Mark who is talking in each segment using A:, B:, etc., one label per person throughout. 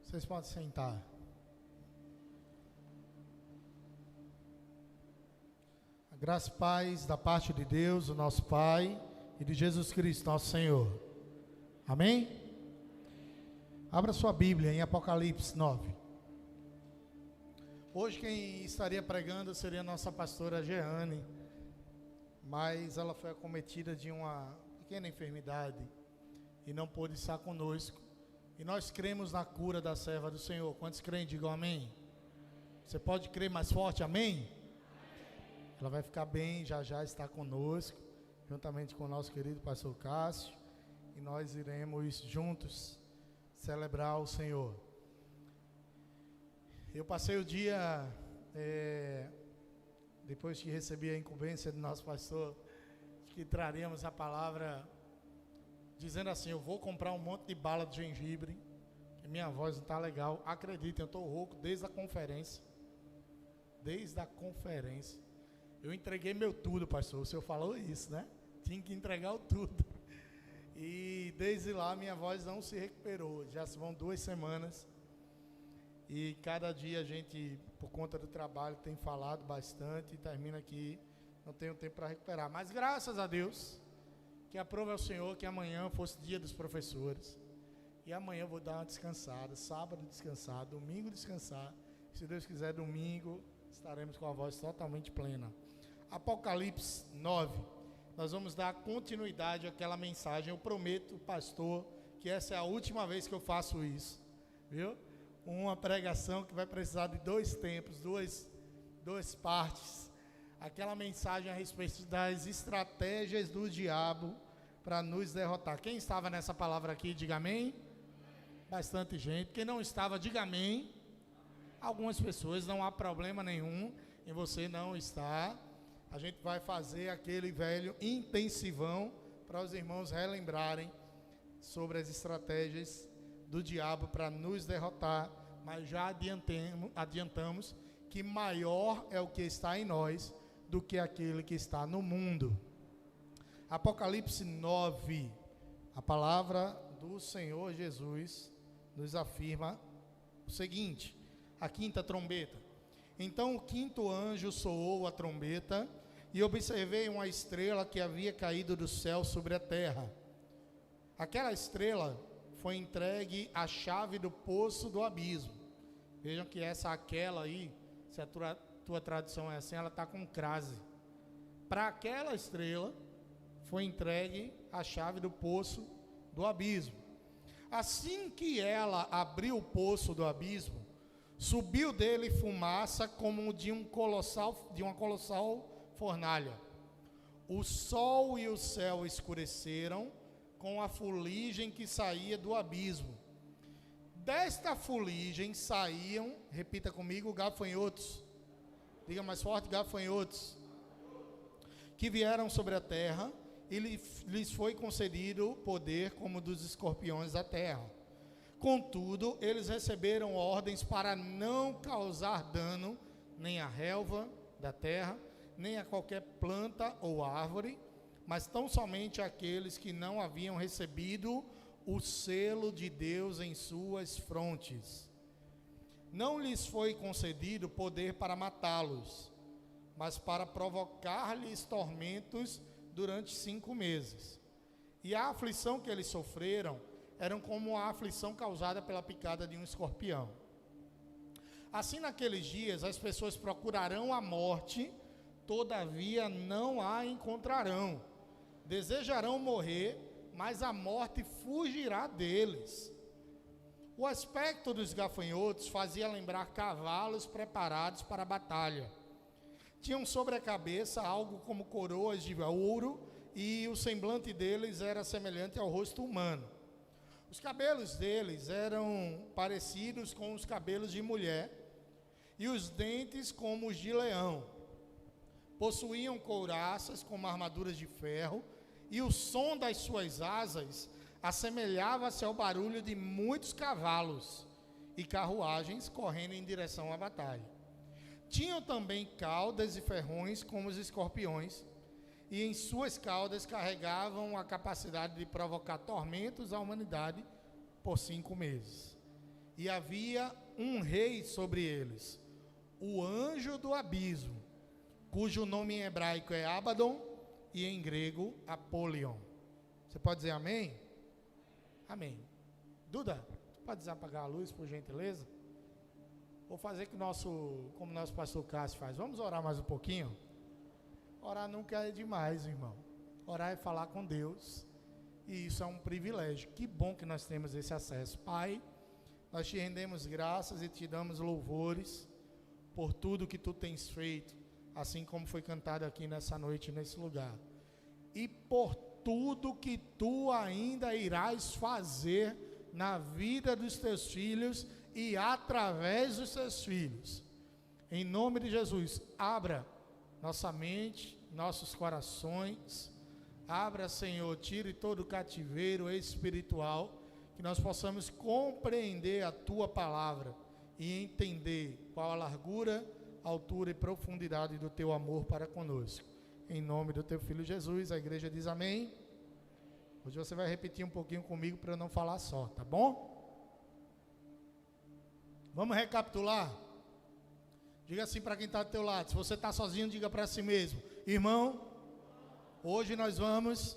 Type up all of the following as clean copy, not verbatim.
A: Vocês podem sentar. A graça e paz da parte de Deus, o nosso Pai, e de Jesus Cristo, nosso Senhor. Amém? Abra sua Bíblia em Apocalipse 9. Hoje quem estaria pregando seria a nossa pastora Jeane, mas ela foi acometida de uma pequena enfermidade e não pôde estar conosco. E nós cremos na cura da serva do Senhor. Quantos creem, digam amém. Você pode crer mais forte, amém? Ela vai ficar bem, já já está conosco, juntamente com o nosso querido pastor Cássio, e nós iremos juntos celebrar o Senhor. Eu passei o dia, depois que recebi a incumbência do nosso pastor, que traríamos a palavra, dizendo assim: eu vou comprar um monte de bala de gengibre, que minha voz não está legal. Acreditem, eu estou rouco desde a conferência. Eu entreguei meu tudo, pastor. O senhor falou isso, né? Tinha que entregar o tudo. E desde lá minha voz não se recuperou. Já vão 2 semanas. E cada dia a gente, por conta do trabalho, tem falado bastante. E termina aqui, não tenho tempo para recuperar. Mas graças a Deus, que aprove ao Senhor que amanhã fosse dia dos professores. E amanhã eu vou dar uma descansada. Sábado descansar, domingo descansar. Se Deus quiser, domingo estaremos com a voz totalmente plena. Apocalipse 9. Nós vamos dar continuidade àquela mensagem. Eu prometo, pastor, que essa é a última vez que eu faço isso. Viu? Uma pregação que vai precisar de 2 tempos, duas partes. Aquela mensagem a respeito das estratégias do diabo para nos derrotar. Quem estava nessa palavra aqui, diga amém. Bastante gente. Quem não estava, diga amém. Algumas pessoas, não há problema nenhum em você não estar. A gente vai fazer aquele velho intensivão para os irmãos relembrarem sobre as estratégias do diabo para nos derrotar. Mas já adiantamos que maior é o que está em nós do que aquele que está no mundo. Apocalipse 9, a palavra do Senhor Jesus nos afirma o seguinte: a 5ª trombeta. Então o 5º anjo soou a trombeta, e observei uma estrela que havia caído do céu sobre a terra. Aquela estrela foi entregue a chave do poço do abismo. Vejam que aquela aí, se a tua tradução é assim, ela está com crase. Para aquela estrela foi entregue a chave do poço do abismo. Assim que ela abriu o poço do abismo, subiu dele fumaça como de uma colossal fornalha. O sol e o céu escureceram com a fuligem que saía do abismo. Desta fuligem saíam, repita comigo, gafanhotos. Diga mais forte, gafanhotos. Que vieram sobre a terra, e lhes foi concedido poder como dos escorpiões da terra. Contudo, eles receberam ordens para não causar dano nem à relva da terra, nem a qualquer planta ou árvore, mas tão somente àqueles que não haviam recebido o selo de Deus em suas frontes. Não lhes foi concedido poder para matá-los, mas para provocar-lhes tormentos durante 5 meses. E a aflição que eles sofreram eram como a aflição causada pela picada de um escorpião. Assim, naqueles dias, as pessoas procurarão a morte, todavia não a encontrarão. Desejarão morrer, mas a morte fugirá deles. O aspecto dos gafanhotos fazia lembrar cavalos preparados para a batalha. Tinham sobre a cabeça algo como coroas de ouro, e o semblante deles era semelhante ao rosto humano. Os cabelos deles eram parecidos com os cabelos de mulher, e os dentes como os de leão. Possuíam couraças como armaduras de ferro, e o som das suas asas assemelhava-se ao barulho de muitos cavalos e carruagens correndo em direção à batalha. Tinham também caudas e ferrões como os escorpiões, e em suas caudas carregavam a capacidade de provocar tormentos à humanidade por 5 meses. e havia um rei sobre eles, o anjo do abismo, cujo nome em hebraico é Abaddon e em grego Apolion. Você pode dizer amém? Amém. Duda, pode desapagar a luz, por gentileza? Vou fazer como nosso pastor Cássio faz. Vamos orar mais um pouquinho? Orar nunca é demais, irmão. Orar é falar com Deus. E isso é um privilégio. Que bom que nós temos esse acesso. Pai, nós te rendemos graças e te damos louvores por tudo que tu tens feito, assim como foi cantado aqui nessa noite, nesse lugar. E por tudo que tu ainda irás fazer na vida dos teus filhos e através dos teus filhos. Em nome de Jesus, abra nossa mente, nossos corações. Abra, Senhor, tire todo o cativeiro espiritual, que nós possamos compreender a Tua palavra e entender qual a largura, altura e profundidade do Teu amor para conosco. Em nome do Teu Filho Jesus, a igreja diz amém. Hoje você vai repetir um pouquinho comigo para eu não falar só, tá bom? Vamos recapitular? Diga assim para quem está do teu lado. Se você está sozinho, diga para si mesmo: irmão, hoje nós vamos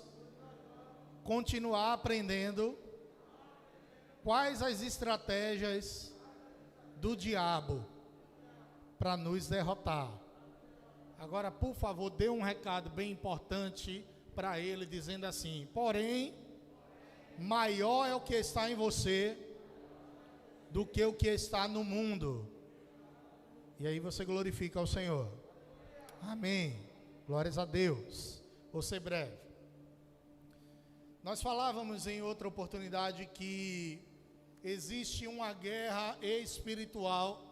A: continuar aprendendo quais as estratégias do diabo para nos derrotar. Agora, por favor, dê um recado bem importante para ele, dizendo assim: porém, maior é o que está em você do que o que está no mundo. E aí você glorifica ao Senhor. Amém. Glórias a Deus. Vou ser breve. Nós falávamos em outra oportunidade que existe uma guerra espiritual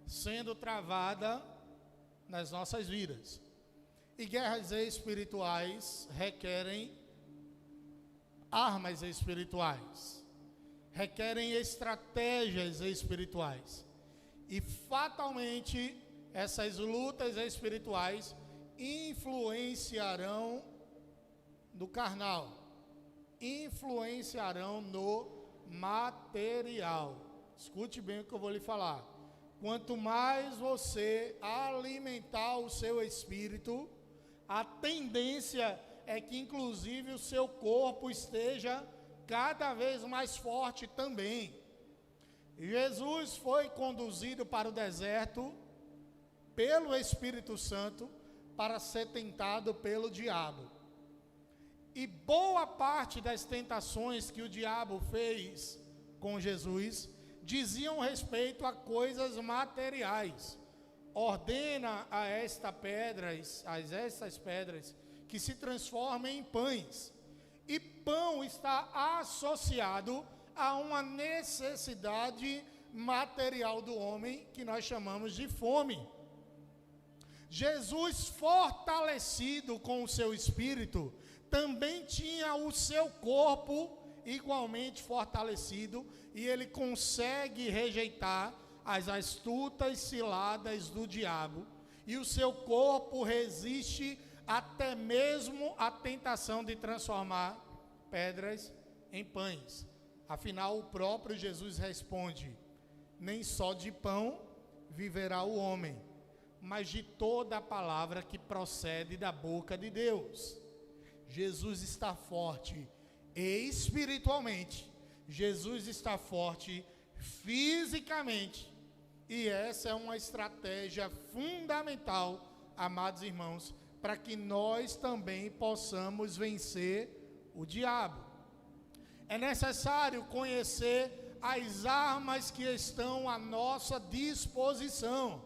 A: sendo travada nas nossas vidas. E guerras espirituais requerem armas espirituais, requerem estratégias espirituais. E fatalmente essas lutas espirituais influenciarão no carnal, influenciarão no material. Escute bem o que eu vou lhe falar. Quanto mais você alimentar o seu espírito, a tendência é que inclusive o seu corpo esteja cada vez mais forte também. Jesus foi conduzido para o deserto pelo Espírito Santo para ser tentado pelo diabo. E boa parte das tentações que o diabo fez com Jesus diziam respeito a coisas materiais. Ordena a estas pedras que se transformem em pães. E pão está associado a uma necessidade material do homem que nós chamamos de fome. Jesus, fortalecido com o seu espírito, também tinha o seu corpo igualmente fortalecido, e ele consegue rejeitar as astutas ciladas do diabo, e o seu corpo resiste até mesmo à tentação de transformar pedras em pães. Afinal, o próprio Jesus responde: nem só de pão viverá o homem, mas de toda a palavra que procede da boca de Deus. Jesus está forte espiritualmente, Jesus está forte fisicamente, e essa é uma estratégia fundamental, amados irmãos, para que nós também possamos vencer o diabo. É necessário conhecer as armas que estão à nossa disposição.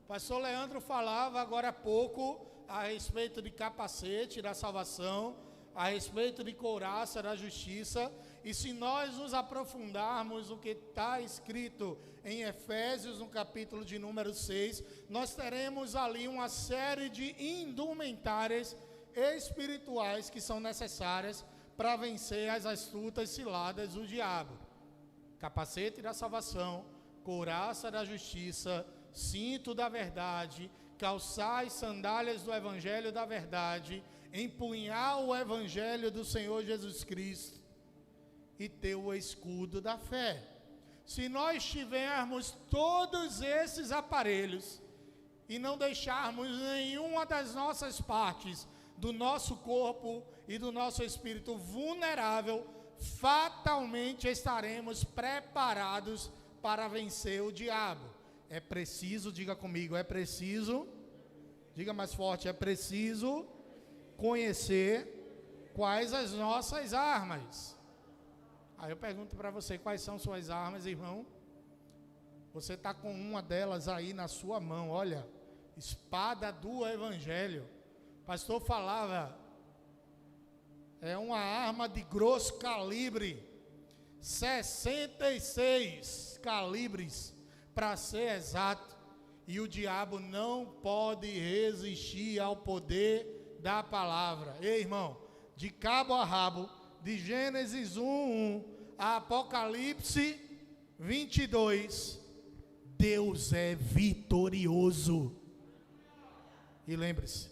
A: O pastor Leandro falava agora há pouco a respeito de capacete da salvação, a respeito de couraça da justiça, e se nós nos aprofundarmos no que está escrito em Efésios, no capítulo de número 6, nós teremos ali uma série de indumentárias espirituais que são necessárias para vencer as astutas ciladas do diabo. Capacete da salvação, couraça da justiça, cinto da verdade, calçar as sandálias do evangelho da verdade, empunhar o evangelho do Senhor Jesus Cristo e ter o escudo da fé. Se nós tivermos todos esses aparelhos e não deixarmos nenhuma das nossas partes do nosso corpo e do nosso espírito vulnerável, fatalmente estaremos preparados para vencer o diabo. É preciso, diga comigo, é preciso, diga mais forte, é preciso conhecer quais as nossas armas. Aí eu pergunto para você, quais são suas armas, irmão? Você está com uma delas aí na sua mão, olha, espada do Evangelho. O pastor falava, é uma arma de grosso calibre, 66 calibres, para ser exato, e o diabo não pode resistir ao poder da palavra. Ei, irmão, de cabo a rabo, de Gênesis 1:1 a Apocalipse 22, Deus é vitorioso. E lembre-se,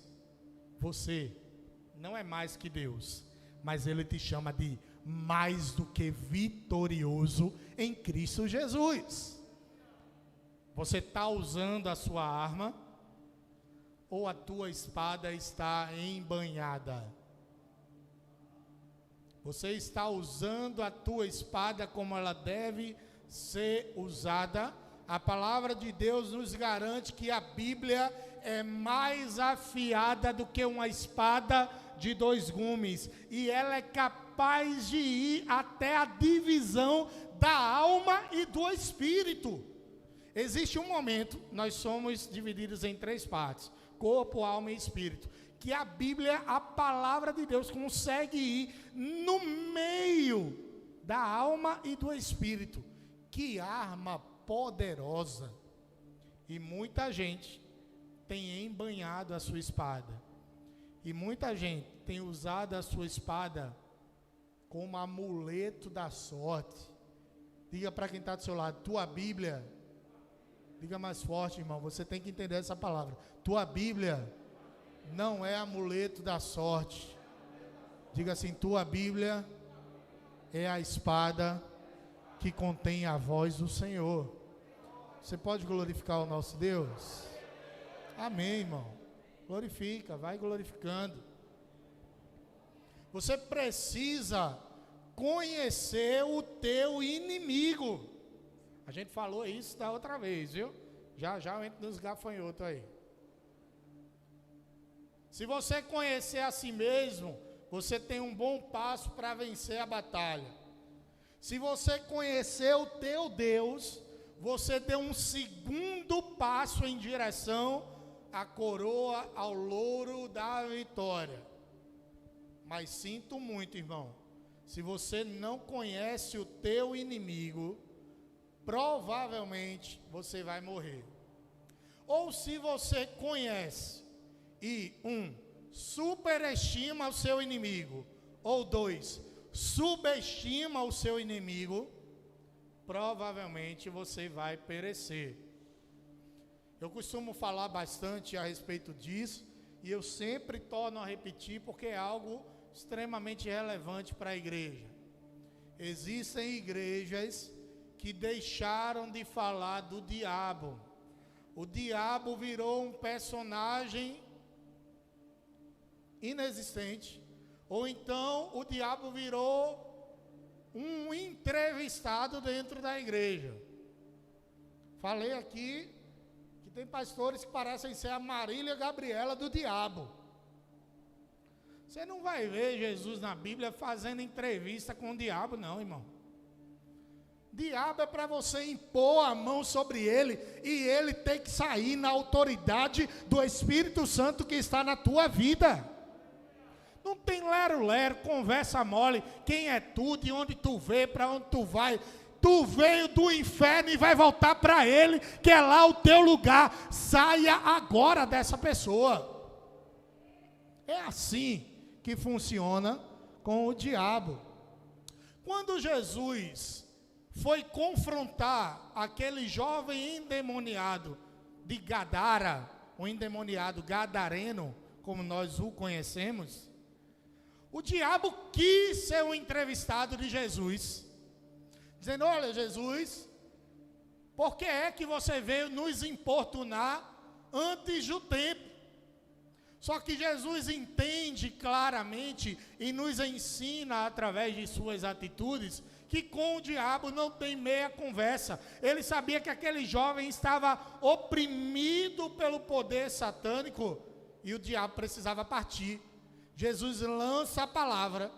A: você não é mais que Deus, mas Ele te chama de mais do que vitorioso em Cristo Jesus. Você está usando a sua arma ou a tua espada está embanhada? Você está usando a tua espada como ela deve ser usada? A palavra de Deus nos garante que a Bíblia é mais afiada do que uma espada de 2 gumes, e ela é capaz de ir até a divisão da alma e do espírito. Existe um momento, nós somos divididos em 3 partes, corpo, alma e espírito, que a Bíblia, a palavra de Deus, consegue ir no meio da alma e do espírito. Que arma poderosa! E muita gente tem embanhado a sua espada, e muita gente tem usado a sua espada como amuleto da sorte. Diga para quem está do seu lado, tua Bíblia, diga mais forte, irmão, você tem que entender essa palavra, tua Bíblia não é amuleto da sorte. Diga assim, tua Bíblia é a espada que contém a voz do Senhor. Você pode glorificar o nosso Deus? Amém, irmão. Glorifica, vai glorificando. Você precisa conhecer o teu inimigo. A gente falou isso da outra vez, viu? Já eu entro nos gafanhotos aí. Se você conhecer a si mesmo, você tem um bom passo para vencer a batalha. Se você conhecer o teu Deus, você deu um segundo passo em direção à coroa, ao louro da vitória. Mas sinto muito, irmão, se você não conhece o teu inimigo, provavelmente você vai morrer. Ou se você conhece e, 1, superestima o seu inimigo, ou 2, subestima o seu inimigo, provavelmente você vai perecer. Eu costumo falar bastante a respeito disso, e eu sempre torno a repetir, porque é algo extremamente relevante para a igreja. Existem igrejas que deixaram de falar do diabo. O diabo virou um personagem inexistente, ou então o diabo virou um entrevistado dentro da igreja. Falei aqui que tem pastores que parecem ser a Marília Gabriela do diabo. Você não vai ver Jesus na Bíblia fazendo entrevista com o diabo, não, irmão. Diabo é para você impor a mão sobre ele e ele tem que sair na autoridade do Espírito Santo que está na tua vida. Não tem lero-lero, conversa mole, quem é tu, de onde tu veio, para onde tu vai. Tu veio do inferno e vai voltar para ele, que é lá o teu lugar. Saia agora dessa pessoa. É assim que funciona com o diabo. Quando Jesus foi confrontar aquele jovem endemoniado de Gadara, o endemoniado gadareno, como nós o conhecemos, o diabo quis ser o entrevistado de Jesus, dizendo: olha, Jesus, Por que é que você veio nos importunar antes do tempo? Só que Jesus entende claramente e nos ensina através de suas atitudes que com o diabo não tem meia conversa. Ele sabia que aquele jovem estava oprimido pelo poder satânico e o diabo precisava partir. Jesus lança a palavra,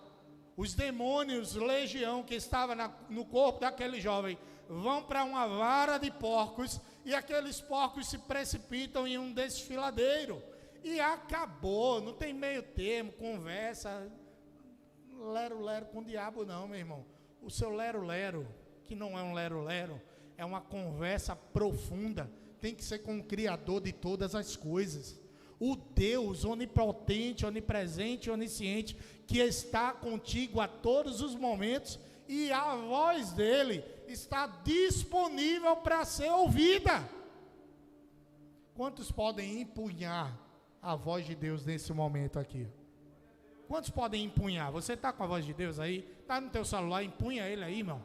A: os demônios, legião que estava no corpo daquele jovem, vão para uma vara de porcos e aqueles porcos se precipitam em um desfiladeiro. E acabou, não tem meio termo, conversa, lero-lero com o diabo não, meu irmão. O seu lero-lero, que não é um lero-lero, é uma conversa profunda, tem que ser com o Criador de todas as coisas. O Deus onipotente, onipresente, onisciente, que está contigo a todos os momentos, e a voz dele está disponível para ser ouvida. Quantos podem empunhar a voz de Deus nesse momento aqui? Quantos podem empunhar? Você está com a voz de Deus aí? Está no teu celular, empunha ele aí, irmão.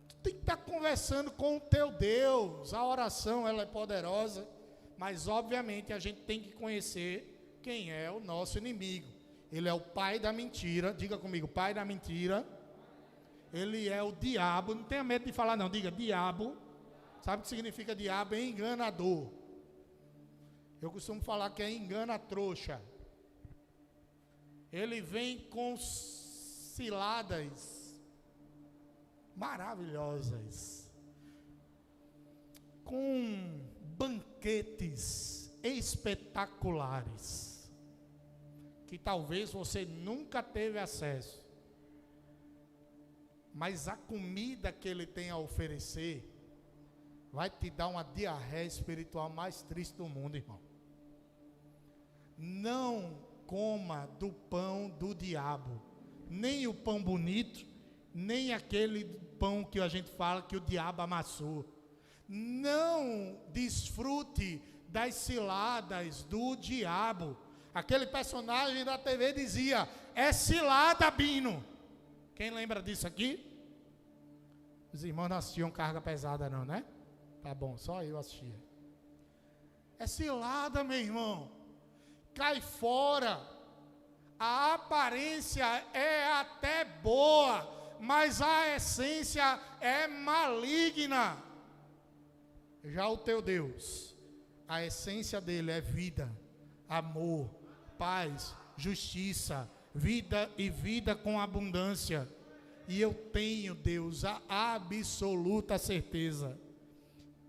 A: Tu tem que estar conversando com o teu Deus. A oração, ela é poderosa, mas obviamente a gente tem que conhecer quem é o nosso inimigo. Ele é o pai da mentira. Diga comigo, pai da mentira. Ele é o diabo. Não tenha medo de falar não, diga diabo. Sabe o que significa diabo? É enganador. Eu costumo falar que é engana-trouxa. Ele vem com ciladas maravilhosas, com banquetes espetaculares, que talvez você nunca teve acesso, mas a comida que ele tem a oferecer vai te dar uma diarreia espiritual mais triste do mundo, irmão. Não coma do pão do diabo, nem o pão bonito, nem aquele pão que a gente fala que o diabo amassou. Não desfrute das ciladas do diabo. Aquele personagem da TV dizia, é cilada, Bino. Quem lembra disso aqui? Os irmãos não assistiam Carga Pesada não, né? Tá bom, só eu assistia. É cilada, meu irmão. Cai fora. A aparência é até boa, mas a essência é maligna. Já o teu Deus, a essência dele é vida, amor, paz, justiça, vida e vida com abundância. E eu tenho, Deus, a absoluta certeza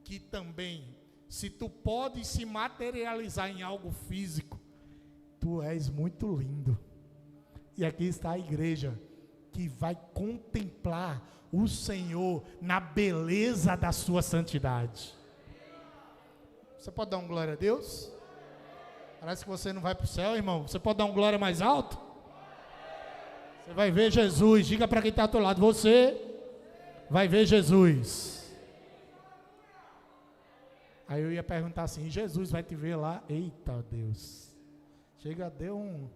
A: que também, se tu podes se materializar em algo físico, tu és muito lindo. E aqui está a igreja que vai contemplar o Senhor na beleza da sua santidade. Você pode dar um glória a Deus? Parece que você não vai para o céu, irmão. Você pode dar um glória mais alto? Você vai ver Jesus. Diga para quem está ao teu lado, você vai ver Jesus. Aí eu ia perguntar assim, Jesus vai te ver lá? Eita Deus. Chega, deu um...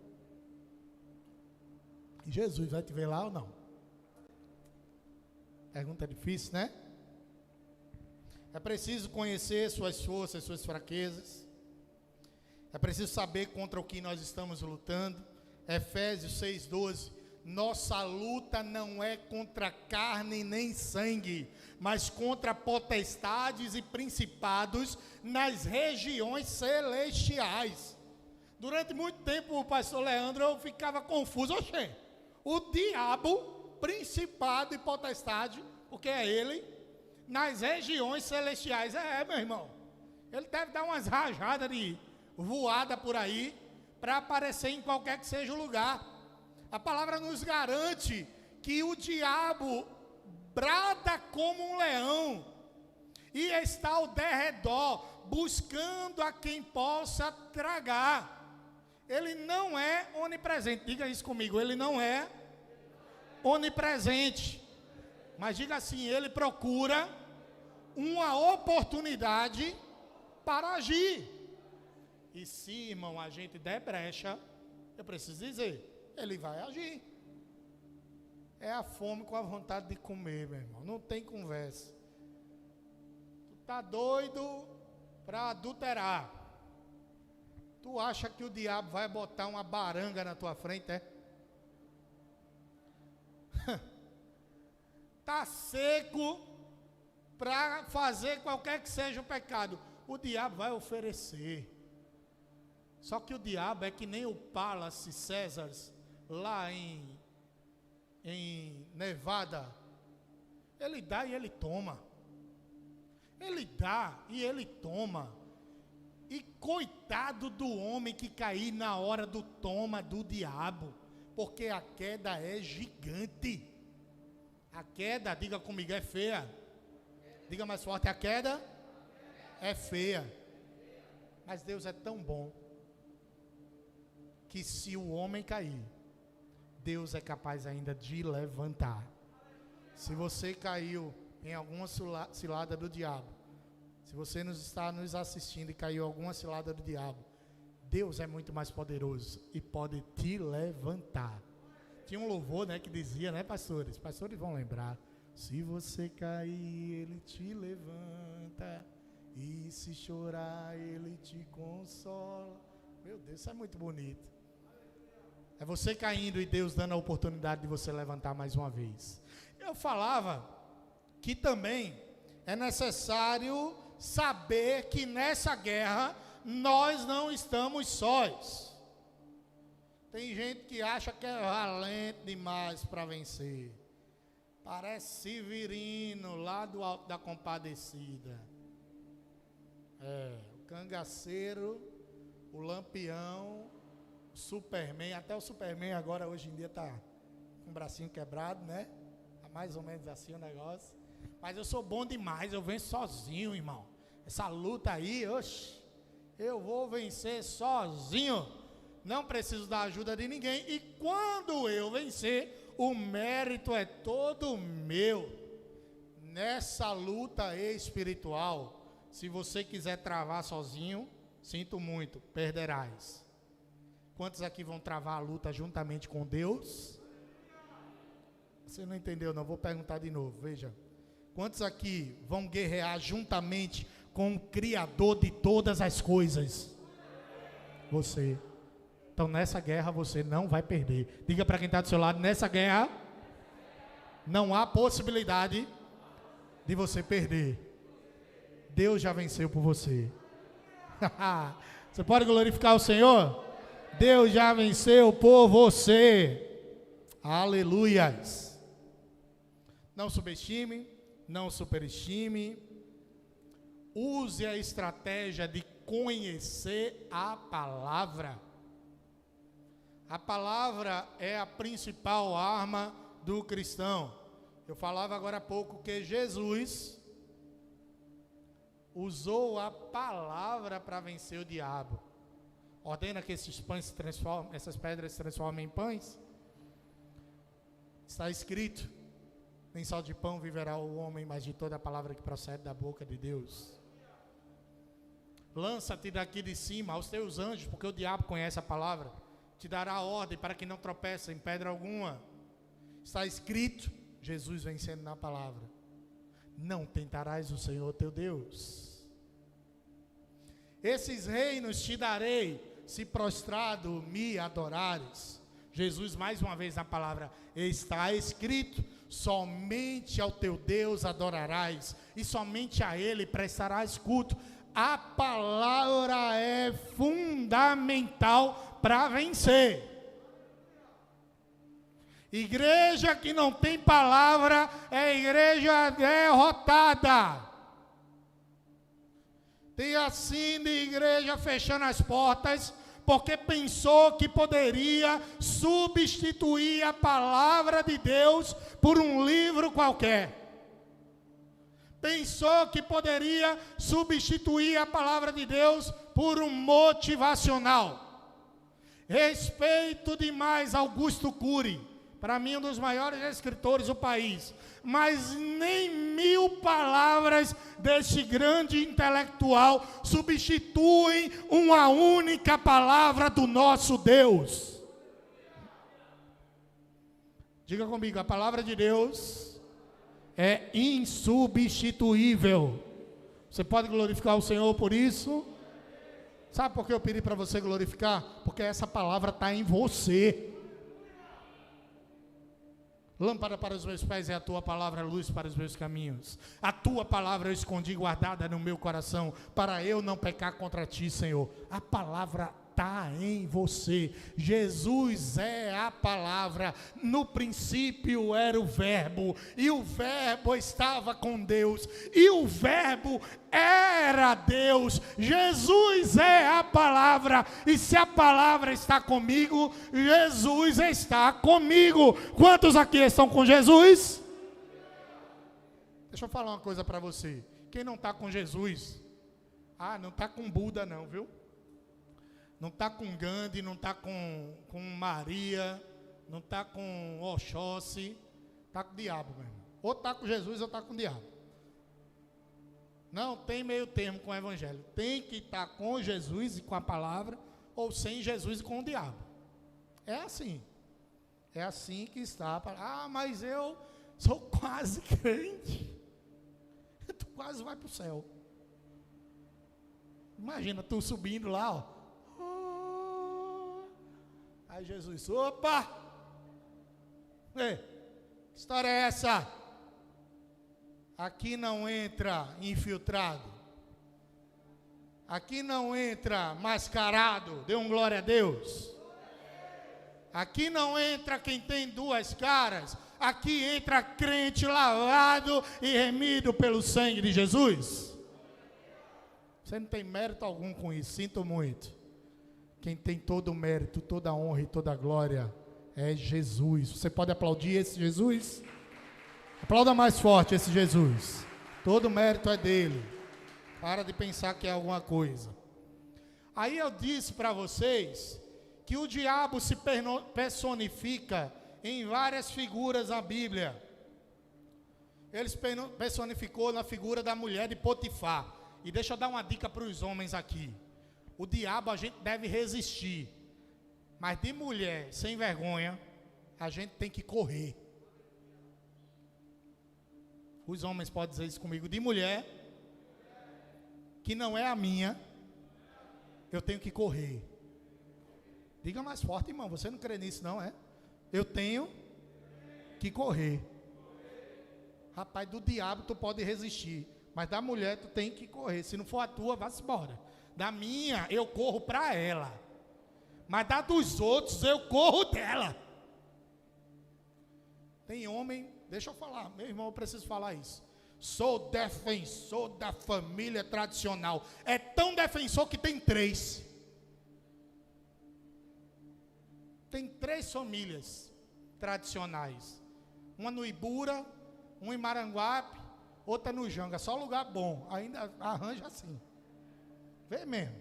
A: Jesus vai te ver lá ou não? Pergunta difícil, né? É preciso conhecer suas forças, suas fraquezas. É preciso saber contra o que nós estamos lutando. Efésios 6:12. Nossa luta não é contra carne nem sangue, mas contra potestades e principados nas regiões celestiais. Durante muito tempo, o pastor Leandro, eu ficava confuso. Oxê, o diabo, principado e potestade, porque é ele, nas regiões celestiais. Meu irmão, ele deve dar umas rajadas de voada por aí, para aparecer em qualquer que seja o lugar. A palavra nos garante que o diabo brada como um leão e está ao derredor, buscando a quem possa tragar. Ele não é onipresente, diga isso comigo, ele não é onipresente, mas diga assim, ele procura uma oportunidade para agir. E se, irmão, a gente der brecha, eu preciso dizer, ele vai agir. É a fome com a vontade de comer, meu irmão. Não tem conversa. Tá doido para adulterar. Tu acha que o diabo vai botar uma baranga na tua frente, é? Tá seco para fazer qualquer que seja o pecado. O diabo vai oferecer. Só que o diabo é que nem o Palace César lá em Nevada. Ele dá e ele toma. Ele dá e ele toma. E coitado do homem que cair na hora do toma do diabo, porque a queda é gigante. A queda, diga comigo, é feia. Diga mais forte, a queda é feia. Mas Deus é tão bom que se o homem cair, Deus é capaz ainda de levantar. Se você caiu em alguma cilada do diabo, se você está nos assistindo e caiu em alguma cilada do diabo, Deus é muito mais poderoso e pode te levantar. Tinha um louvor, né, que dizia, né, pastores? Pastores vão lembrar. Se você cair, Ele te levanta, e se chorar, Ele te consola. Meu Deus, isso é muito bonito. É você caindo e Deus dando a oportunidade de você levantar mais uma vez. Eu falava que também é necessário saber que nessa guerra nós não estamos sós. Tem gente que acha que é valente demais para vencer. Parece Severino lá do Alto da Compadecida. O cangaceiro, o Lampião, o Superman. Até o Superman agora hoje em dia está com o bracinho quebrado, né? Tá mais ou menos assim o negócio. Mas eu sou bom demais, eu venço sozinho, irmão. Essa luta aí, oxe, eu vou vencer sozinho. Não preciso da ajuda de ninguém. E quando eu vencer, o mérito é todo meu. Nessa luta espiritual, se você quiser travar sozinho, sinto muito, perderás. Quantos aqui vão travar a luta juntamente com Deus? Você não entendeu, não, vou perguntar de novo, veja. Quantos aqui vão guerrear juntamente com o Criador de todas as coisas? Você. Então nessa guerra você não vai perder. Diga para quem está do seu lado, nessa guerra não há possibilidade de você perder. Deus já venceu por você. Você pode glorificar o Senhor? Deus já venceu por você. Aleluias. Não subestime, não superestime. Use a estratégia de conhecer a palavra. A palavra é a principal arma do cristão. Eu falava agora há pouco que Jesus usou a palavra para vencer o diabo. Ordena que esses pães se transformem, essas pedras se transformem em pães. Está escrito: nem só de pão viverá o homem, mas de toda a palavra que procede da boca de Deus. Lança-te daqui de cima aos teus anjos, porque o diabo conhece a palavra. Te dará ordem para que não tropeça em pedra alguma. Está escrito, Jesus vencendo na palavra: não tentarás o Senhor teu Deus. Esses reinos te darei, se prostrado me adorares. Jesus mais uma vez na palavra: está escrito, somente ao teu Deus adorarás, e somente a Ele prestarás culto. A palavra é fundamental para vencer. Igreja que não tem palavra é igreja derrotada. Tem assim de igreja fechando as portas, porque pensou que poderia substituir a palavra de Deus por um livro qualquer. Pensou que poderia substituir a palavra de Deus por um motivacional. Respeito demais Augusto Cury, para mim um dos maiores escritores do país, mas nem 1000 palavras deste grande intelectual substituem uma única palavra do nosso Deus. Diga comigo, a palavra de Deus é insubstituível. Você pode glorificar o Senhor por isso? Sabe por que eu pedi para você glorificar? Porque essa palavra está em você. Lâmpada para os meus pés é a tua palavra, luz para os meus caminhos. A tua palavra eu escondi guardada no meu coração, para eu não pecar contra ti, Senhor. A palavra está em você. Jesus é a palavra. No princípio era o verbo, e o verbo estava com Deus, e o verbo era Deus. Jesus é a palavra, e se a palavra está comigo, Jesus está comigo. Quantos aqui estão com Jesus? Deixa eu falar uma coisa para você. Quem não está com Jesus, não está com Buda não, viu? Não está com Gandhi, não está com Maria, não está com Oxóssi, está com o diabo mesmo. Ou está com Jesus ou está com o diabo. Não tem meio termo com o evangelho. Tem que estar com Jesus e com a palavra, ou sem Jesus e com o diabo. É assim. É assim que está. Mas eu sou quase crente. Tu quase vai para o céu. Imagina tu subindo lá, ó. Aí Jesus, opa! Ei, que história é essa? Aqui não entra infiltrado. Aqui não entra mascarado. Dê um glória a Deus. Aqui não entra quem tem duas caras. Aqui entra crente lavado e remido pelo sangue de Jesus. Você não tem mérito algum com isso, sinto muito. Quem tem todo o mérito, toda a honra e toda a glória é Jesus. Você pode aplaudir esse Jesus? Aplauda mais forte esse Jesus. Todo o mérito é dele. Para de pensar que é alguma coisa. Aí eu disse para vocês que o diabo se personifica em várias figuras na Bíblia. Ele se personificou na figura da mulher de Potifar. E deixa eu dar uma dica para os homens aqui. O diabo a gente deve resistir, mas de mulher sem vergonha, a gente tem que correr. Os homens podem dizer isso comigo. De mulher, que não é a minha, eu tenho que correr. Diga mais forte, irmão, você não crê nisso não, é? Eu tenho que correr. Rapaz, do diabo tu pode resistir, mas da mulher tu tem que correr. Se não for a tua, vá-se embora. Da minha, eu corro para ela. Mas da dos outros, eu corro dela. Tem homem, deixa eu falar, meu irmão, eu preciso falar isso. Sou defensor da família tradicional. É tão defensor que tem 3. Tem 3 famílias tradicionais. Uma no Ibura, uma em Maranguape, outra no Janga. Só lugar bom, ainda arranja assim. Vê mesmo.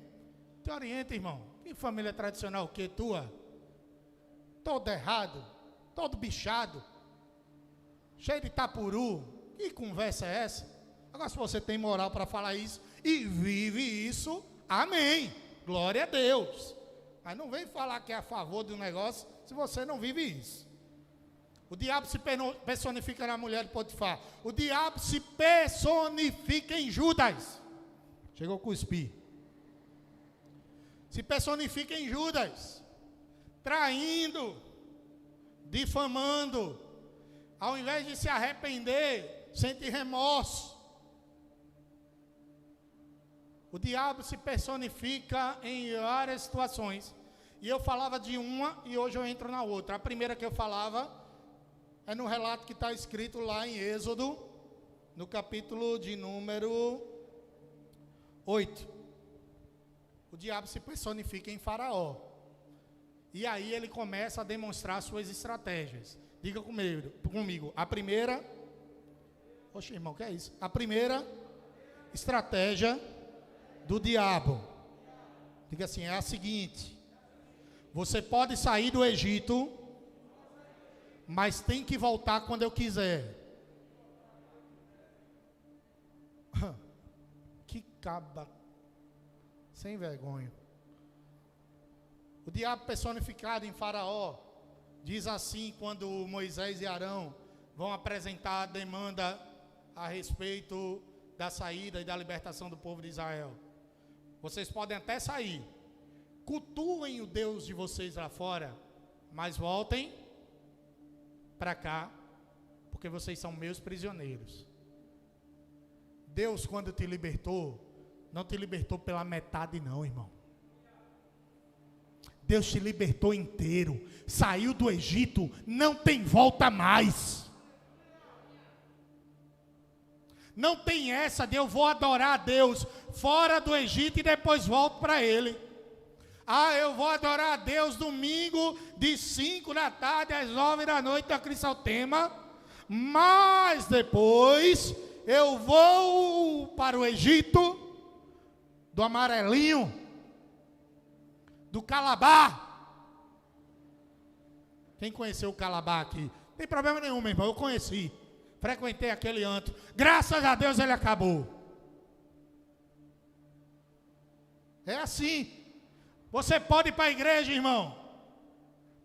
A: Te orienta, irmão. Que família tradicional que tua? Todo errado, todo bichado, cheio de tapuru. Que conversa é essa? Agora, se você tem moral para falar isso e vive isso, amém. Glória a Deus. Mas não vem falar que é a favor do negócio se você não vive isso. O diabo se personifica na mulher de Potifar. O diabo se personifica em Judas. Chegou a cuspir. Se personifica em Judas, traindo, difamando, ao invés de se arrepender, sente remorso. O diabo se personifica em várias situações, e eu falava de uma e hoje eu entro na outra. A primeira que eu falava é no relato que está escrito lá em Êxodo, no capítulo de número 8. O diabo se personifica em Faraó. E aí ele começa a demonstrar suas estratégias. Diga comigo. A primeira... Oxe, irmão, que é isso? A primeira estratégia do diabo. Diga assim, é a seguinte. Você pode sair do Egito, mas tem que voltar quando eu quiser. Que caba... sem vergonha. O diabo personificado em Faraó diz assim quando Moisés e Arão vão apresentar a demanda a respeito da saída e da libertação do povo de Israel. Vocês podem até sair, cultuem o Deus de vocês lá fora, mas voltem para cá, porque vocês são meus prisioneiros. Deus, quando te libertou, não te libertou pela metade não, irmão. Deus te libertou inteiro. Saiu do Egito, não tem volta mais. Não tem essa de eu vou adorar a Deus fora do Egito e depois volto para Ele. Ah, eu vou adorar a Deus domingo de 5 da tarde às 9 da noite da Crisaltema, mas depois eu vou para o Egito do amarelinho, do Calabar. Quem conheceu o Calabar aqui? Não tem problema nenhum, meu irmão, eu conheci. Frequentei aquele antro. Graças a Deus ele acabou. É assim. Você pode ir para a igreja, irmão.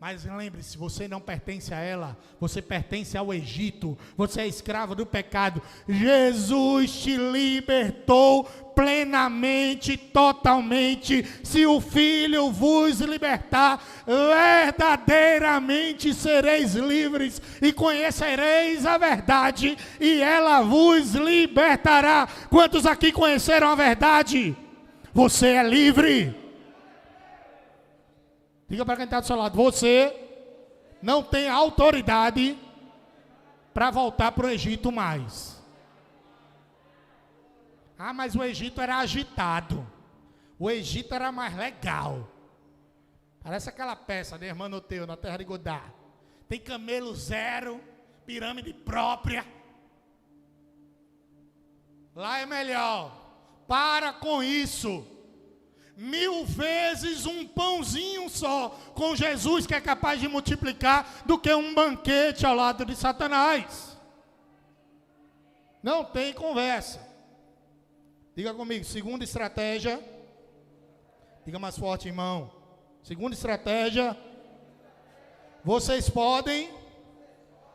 A: Mas lembre-se, você não pertence a ela. Você pertence ao Egito. Você é escravo do pecado. Jesus te libertou plenamente, totalmente. Se o Filho vos libertar, verdadeiramente sereis livres e conhecereis a verdade, e ela vos libertará. Quantos aqui conheceram a verdade? Você é livre. Diga para quem está do seu lado, você não tem autoridade para voltar para o Egito mais. Ah, mas o Egito era agitado. O Egito era mais legal. Parece aquela peça de Hermanoteu na terra de Godard. Tem camelo zero, pirâmide própria. Lá é melhor. Para com isso. 1000 vezes um pãozinho só com Jesus, que é capaz de multiplicar, do que um banquete ao lado de Satanás. Não tem conversa. Diga comigo, segunda estratégia. Diga mais forte, irmão. Segunda estratégia. Vocês podem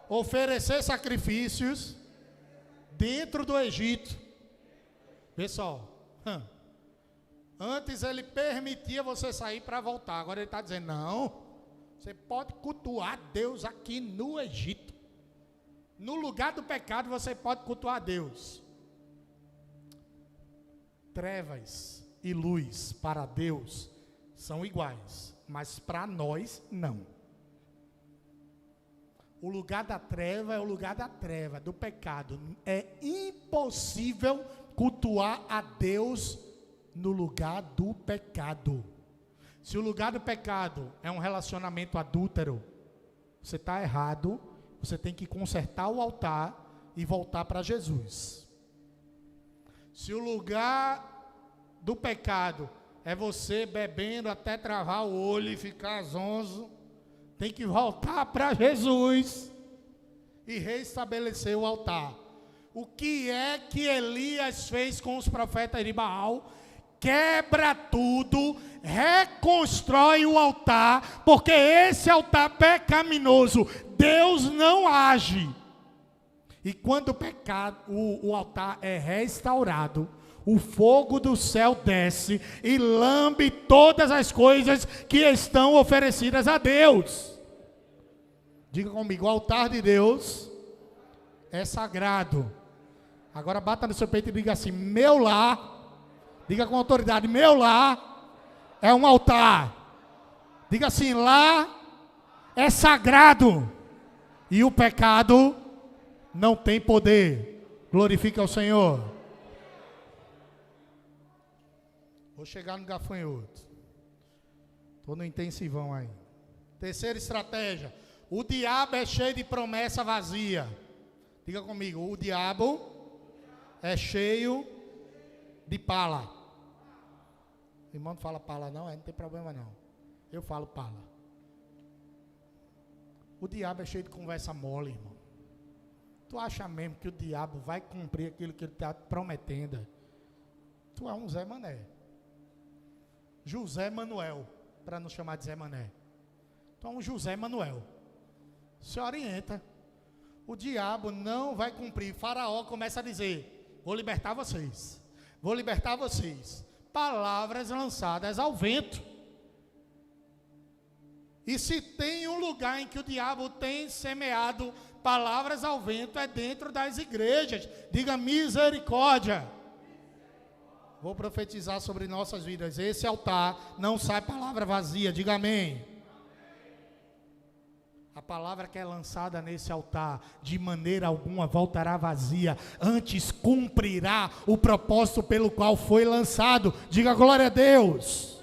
A: oferecer sacrifícios dentro do Egito. Pessoal, antes ele permitia você sair para voltar. Agora ele está dizendo, não, você pode cultuar Deus aqui no Egito. No lugar do pecado você pode cultuar Deus. Trevas e luz para Deus são iguais, mas para nós não. O lugar da treva é o lugar da treva, do pecado. É impossível cultuar a Deus no lugar do pecado. Se o lugar do pecado é um relacionamento adúltero, você está errado. Você tem que consertar o altar e voltar para Jesus. Se o lugar do pecado é você bebendo até travar o olho e ficar zonzo, tem que voltar para Jesus e reestabelecer o altar. O que é que Elias fez com os profetas de Baal? Quebra tudo, reconstrói o altar, porque esse altar pecaminoso, Deus não age. E quando o pecado, o altar é restaurado, o fogo do céu desce e lambe todas as coisas que estão oferecidas a Deus. Diga comigo, o altar de Deus é sagrado. Agora bata no seu peito e diga assim, meu lar. Diga com autoridade, meu lar é um altar. Diga assim, lá é sagrado. E o pecado não tem poder. Glorifica ao Senhor. Vou chegar no gafanhoto. Estou no intensivão aí. Terceira estratégia. O diabo é cheio de promessa vazia. Diga comigo, o diabo é cheio de pala. O irmão não fala pala não, não tem problema não. Eu falo pala. O diabo é cheio de conversa mole, irmão. Tu acha mesmo que o diabo vai cumprir aquilo que ele está prometendo? Tu é um Zé Mané. José Manuel, para não chamar de Zé Mané. Tu é um José Manuel. Se orienta. O diabo não vai cumprir. Faraó começa a dizer, Vou libertar vocês. Vou libertar vocês. Palavras lançadas ao vento. E se tem um lugar em que o diabo tem semeado palavras ao vento, é dentro das igrejas. Diga misericórdia. Vou profetizar sobre nossas vidas. Esse altar não sai palavra vazia. Diga amém. A palavra que é lançada nesse altar, de maneira alguma voltará vazia. Antes cumprirá o propósito pelo qual foi lançado. Diga glória a Deus.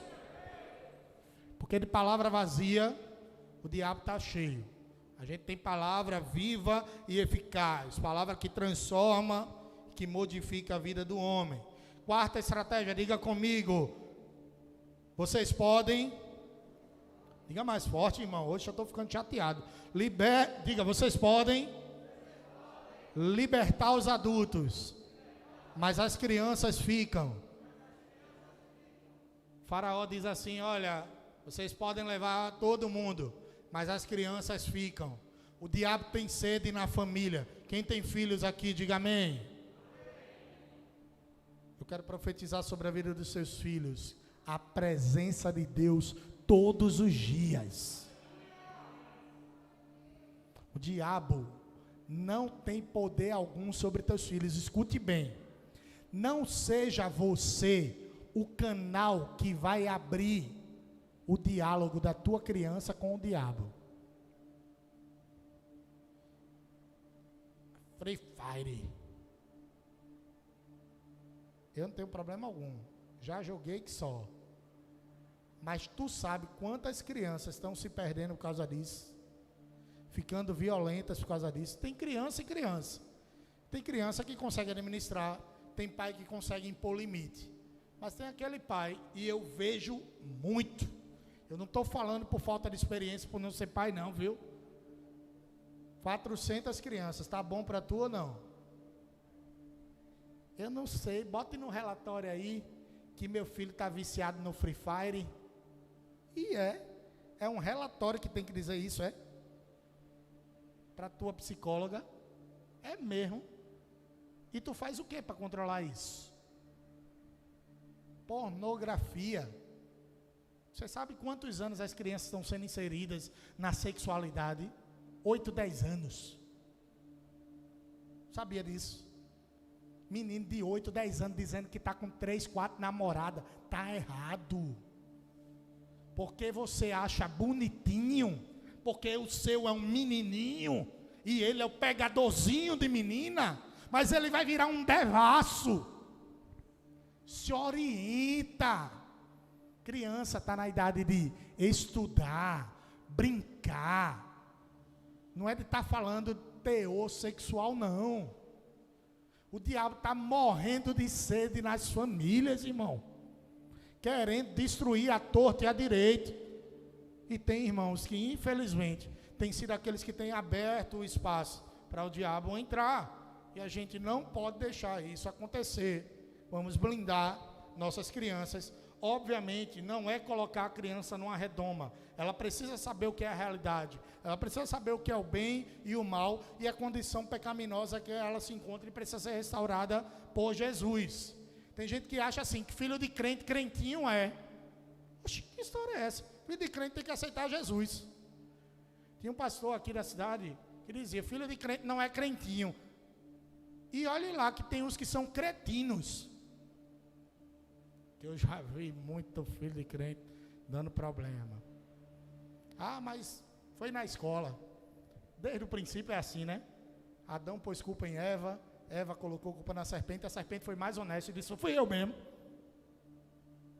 A: Porque de palavra vazia, o diabo está cheio. A gente tem palavra viva e eficaz. Palavra que transforma, que modifica a vida do homem. Quarta estratégia, diga comigo. Vocês podem... Diga mais forte, irmão. Hoje eu estou ficando chateado. Diga, vocês podem libertar os adultos, mas as crianças ficam. Faraó diz assim: olha, vocês podem levar todo mundo, mas as crianças ficam. O diabo tem sede na família. Quem tem filhos aqui, diga amém. Eu quero profetizar sobre a vida dos seus filhos. A presença de Deus todos os dias. O diabo não tem poder algum sobre teus filhos. Escute bem. Não seja você o canal que vai abrir o diálogo da tua criança com o diabo. Free Fire. Eu não tenho problema algum. Já joguei que só. Mas tu sabe quantas crianças estão se perdendo por causa disso? Ficando violentas por causa disso. Tem criança e criança. Tem criança que consegue administrar. Tem pai que consegue impor limite. Mas tem aquele pai, e eu vejo muito. Eu não estou falando por falta de experiência, por não ser pai não, viu? 400 crianças, tá bom para tu ou não? Eu não sei, bote no relatório aí que meu filho está viciado no Free Fire. E é um relatório que tem que dizer isso, é? Para tua psicóloga, é mesmo. E tu faz o que para controlar isso? Pornografia. Você sabe quantos anos as crianças estão sendo inseridas na sexualidade? 8, 10 anos. Sabia disso? Menino de 8, 10 anos dizendo que está com 3, 4 namoradas. Está errado. Porque você acha bonitinho, porque o seu é um menininho, e ele é o pegadorzinho de menina, mas ele vai virar um devasso. Se orienta. Criança está na idade de estudar, brincar. Não é de estar falando teor sexual, não. O diabo está morrendo de sede nas famílias, irmão. Querendo destruir a torta e a direita. E tem irmãos que, infelizmente, têm sido aqueles que têm aberto o espaço para o diabo entrar. E a gente não pode deixar isso acontecer. Vamos blindar nossas crianças. Obviamente, não é colocar a criança numa redoma. Ela precisa saber o que é a realidade. Ela precisa saber o que é o bem e o mal. E a condição pecaminosa que ela se encontra e precisa ser restaurada por Jesus. Tem gente que acha assim, que filho de crente, crentinho é. Oxi, que história é essa? Filho de crente tem que aceitar Jesus. Tinha um pastor aqui da cidade que dizia, filho de crente não é crentinho. E olhem lá que tem uns que são cretinos. Que eu já vi muito filho de crente dando problema. Ah, mas foi na escola. Desde o princípio é assim, né? Adão pôs culpa em Eva, Eva colocou culpa na serpente, a serpente foi mais honesta e disse, fui eu mesmo.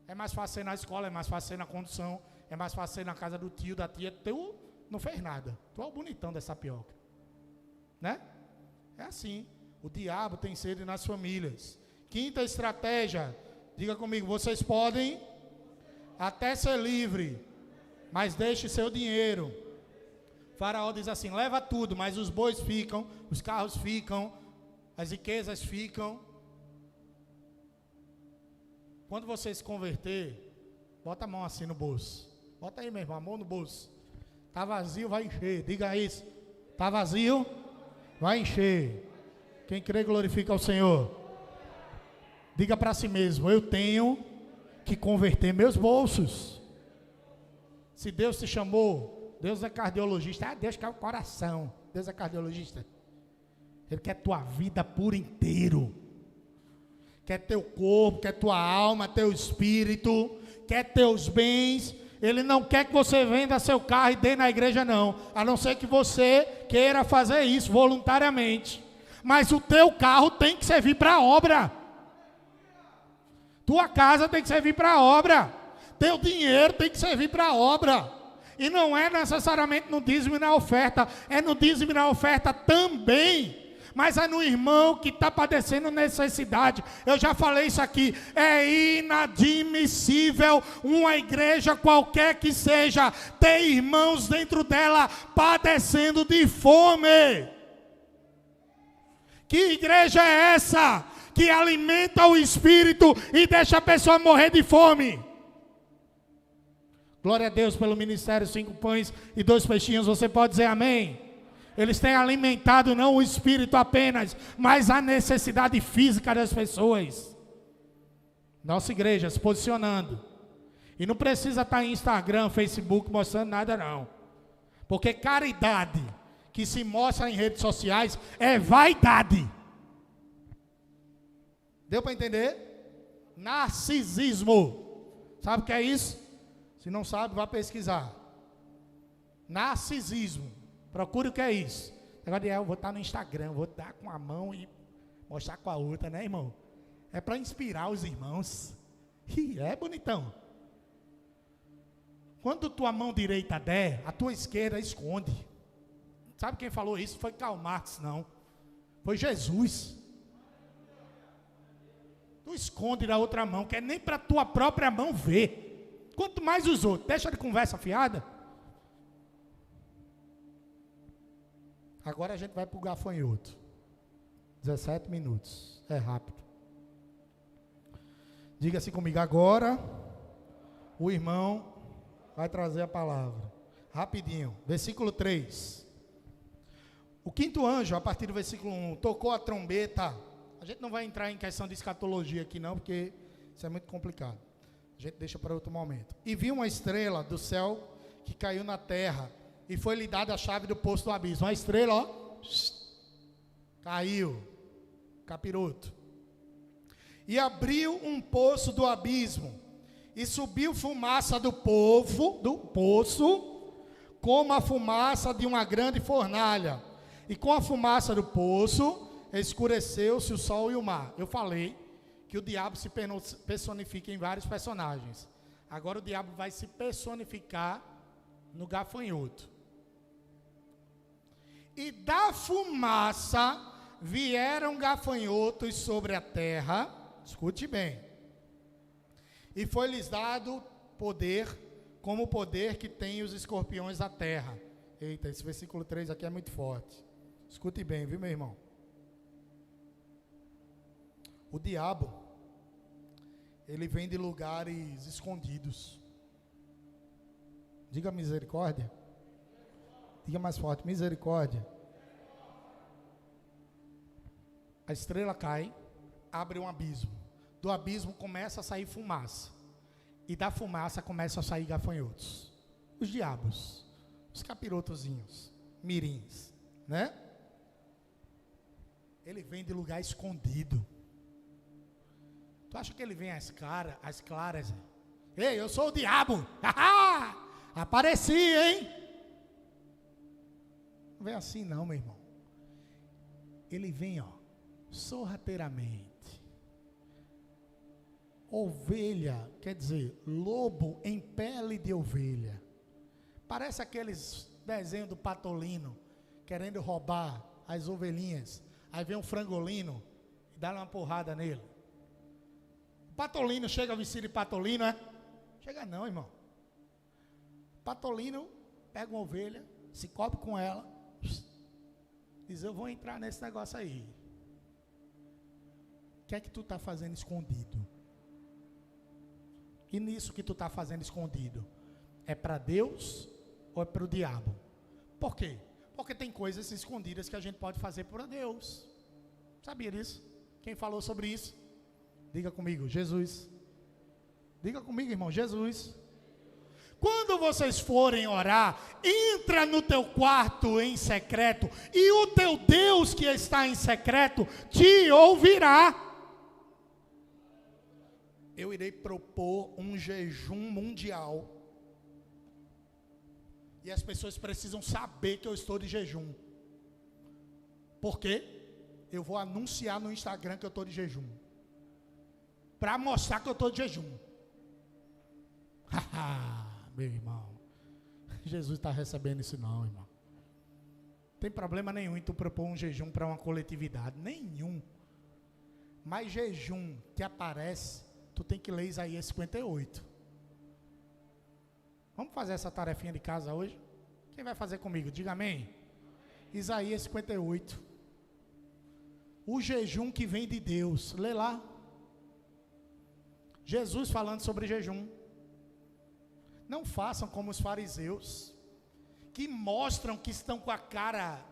A: É mais fácil ser na escola, é mais fácil ser na condução, é mais fácil ser na casa do tio, da tia. Tu não fez nada. Tu é o bonitão dessa pioca. Né? É assim. O diabo tem sede nas famílias. Quinta estratégia. Diga comigo, vocês podem até ser livre, mas deixe seu dinheiro. Faraó diz assim, leva tudo, mas os bois ficam, os carros ficam, as riquezas ficam. Quando você se converter, bota a mão assim no bolso. Bota aí, meu irmão, a mão no bolso. Está vazio, vai encher. Diga isso. Está vazio, vai encher. Quem crê, glorifica ao Senhor. Diga para si mesmo: eu tenho que converter meus bolsos. Se Deus te chamou, Deus é cardiologista. Deus quer o coração. Deus é cardiologista. Ele quer tua vida por inteiro. Quer teu corpo, quer tua alma, teu espírito, quer teus bens. Ele não quer que você venda seu carro e dê na igreja, não. A não ser que você queira fazer isso voluntariamente. Mas o teu carro tem que servir para a obra. Tua casa tem que servir para a obra. Teu dinheiro tem que servir para a obra. E não é necessariamente no dízimo e na oferta. É no dízimo e na oferta também. Mas é no irmão que está padecendo necessidade. Eu já falei isso aqui. É inadmissível uma igreja qualquer que seja ter irmãos dentro dela padecendo de fome. Que igreja é essa que alimenta o espírito e deixa a pessoa morrer de fome? Glória a Deus pelo ministério 5 pães e 2 peixinhos. Você pode dizer amém? Eles têm alimentado não o espírito apenas, mas a necessidade física das pessoas. Nossa igreja se posicionando. E não precisa estar em Instagram, Facebook mostrando nada não. Porque caridade que se mostra em redes sociais é vaidade. Deu para entender? Narcisismo. Sabe o que é isso? Se não sabe, vá pesquisar. Narcisismo. Procure o que é isso. Agora eu vou estar no Instagram, vou dar com a mão e mostrar com a outra, né, irmão? É para inspirar os irmãos. E é bonitão. Quando tua mão direita der, a tua esquerda esconde. Sabe quem falou isso? Foi Karl Marx, não. Foi Jesus. Tu esconde da outra mão, que é nem para tua própria mão ver. Quanto mais os outros. Deixa de conversa fiada. Agora a gente vai para o gafanhoto. 17 minutos. É rápido. Diga-se comigo agora. O irmão vai trazer a palavra. Rapidinho. Versículo 3. O quinto anjo, a partir do versículo 1, tocou a trombeta. A gente não vai entrar em questão de escatologia aqui não, porque isso é muito complicado. A gente deixa para outro momento. E viu uma estrela do céu que caiu na terra. E foi-lhe dada a chave do poço do abismo. Uma estrela, ó, caiu, capiroto. E abriu um poço do abismo. E subiu fumaça do poço, como a fumaça de uma grande fornalha. E com a fumaça do poço, escureceu-se o sol e o mar. Eu falei que o diabo se personifica em vários personagens. Agora o diabo vai se personificar no gafanhoto. E da fumaça vieram gafanhotos sobre a terra. Escute bem. E foi-lhes dado poder, como o poder que tem os escorpiões da terra. Eita, esse versículo 3 aqui é muito forte. Escute bem, viu, meu irmão? O diabo, ele vem de lugares escondidos. Diga misericórdia. Diga mais forte, misericórdia. A estrela cai, abre um abismo. Do abismo começa a sair fumaça. E da fumaça começa a sair gafanhotos. Os diabos, os capirotozinhos, mirins, né? Ele vem de lugar escondido. Tu acha que ele vem às claras? Ei, eu sou o diabo. Apareci, hein? Não vem assim não, meu irmão. Ele vem, ó, sorrateiramente. Ovelha, quer dizer, lobo em pele de ovelha. Parece aqueles desenhos do Patolino, querendo roubar as ovelhinhas. Aí vem um frangolino e dá uma porrada nele. O Patolino chega vestido de Patolino, é? Chega não, irmão. Patolino pega uma ovelha, se cobre com ela, diz: eu vou entrar nesse negócio aí. O que é que tu está fazendo escondido? E nisso que tu está fazendo escondido, é para Deus ou é para o diabo? Por quê? Porque tem coisas escondidas que a gente pode fazer para Deus. Sabia disso? Quem falou sobre isso? Diga comigo, Jesus. Diga comigo, irmão, Jesus. Quando vocês forem orar, entra no teu quarto em secreto, e o teu Deus que está em secreto te ouvirá. Eu irei propor um jejum mundial. E as pessoas precisam saber que eu estou de jejum. Por quê? Eu vou anunciar no Instagram que eu estou de jejum. Para mostrar que eu estou de jejum. Meu irmão, Jesus está recebendo isso não, irmão. Não tem problema nenhum em tu propor um jejum para uma coletividade, nenhum. Mas jejum que aparece, tu tem que ler Isaías 58. Vamos fazer essa tarefinha de casa hoje? Quem vai fazer comigo? Diga amém. Isaías 58. O jejum que vem de Deus, lê lá. Jesus falando sobre jejum. Não façam como os fariseus, que mostram que estão com a cara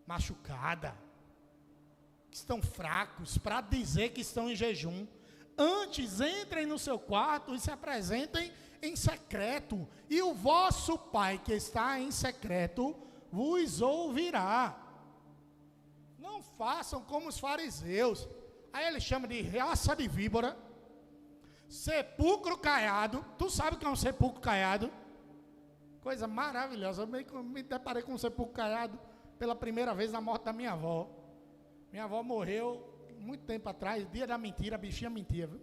A: machucada, que estão fracos, para dizer que estão em jejum. Antes, entrem no seu quarto e se apresentem em secreto, e o vosso Pai que está em secreto vos ouvirá. Não façam como os fariseus. Aí ele chama de raça de víbora. Sepulcro caiado. Tu sabe o que é um sepulcro caiado? Coisa maravilhosa. Eu me deparei com um sepulcro caiado pela primeira vez na morte da minha avó. Minha avó morreu muito tempo atrás, dia da mentira, a bichinha mentia, viu?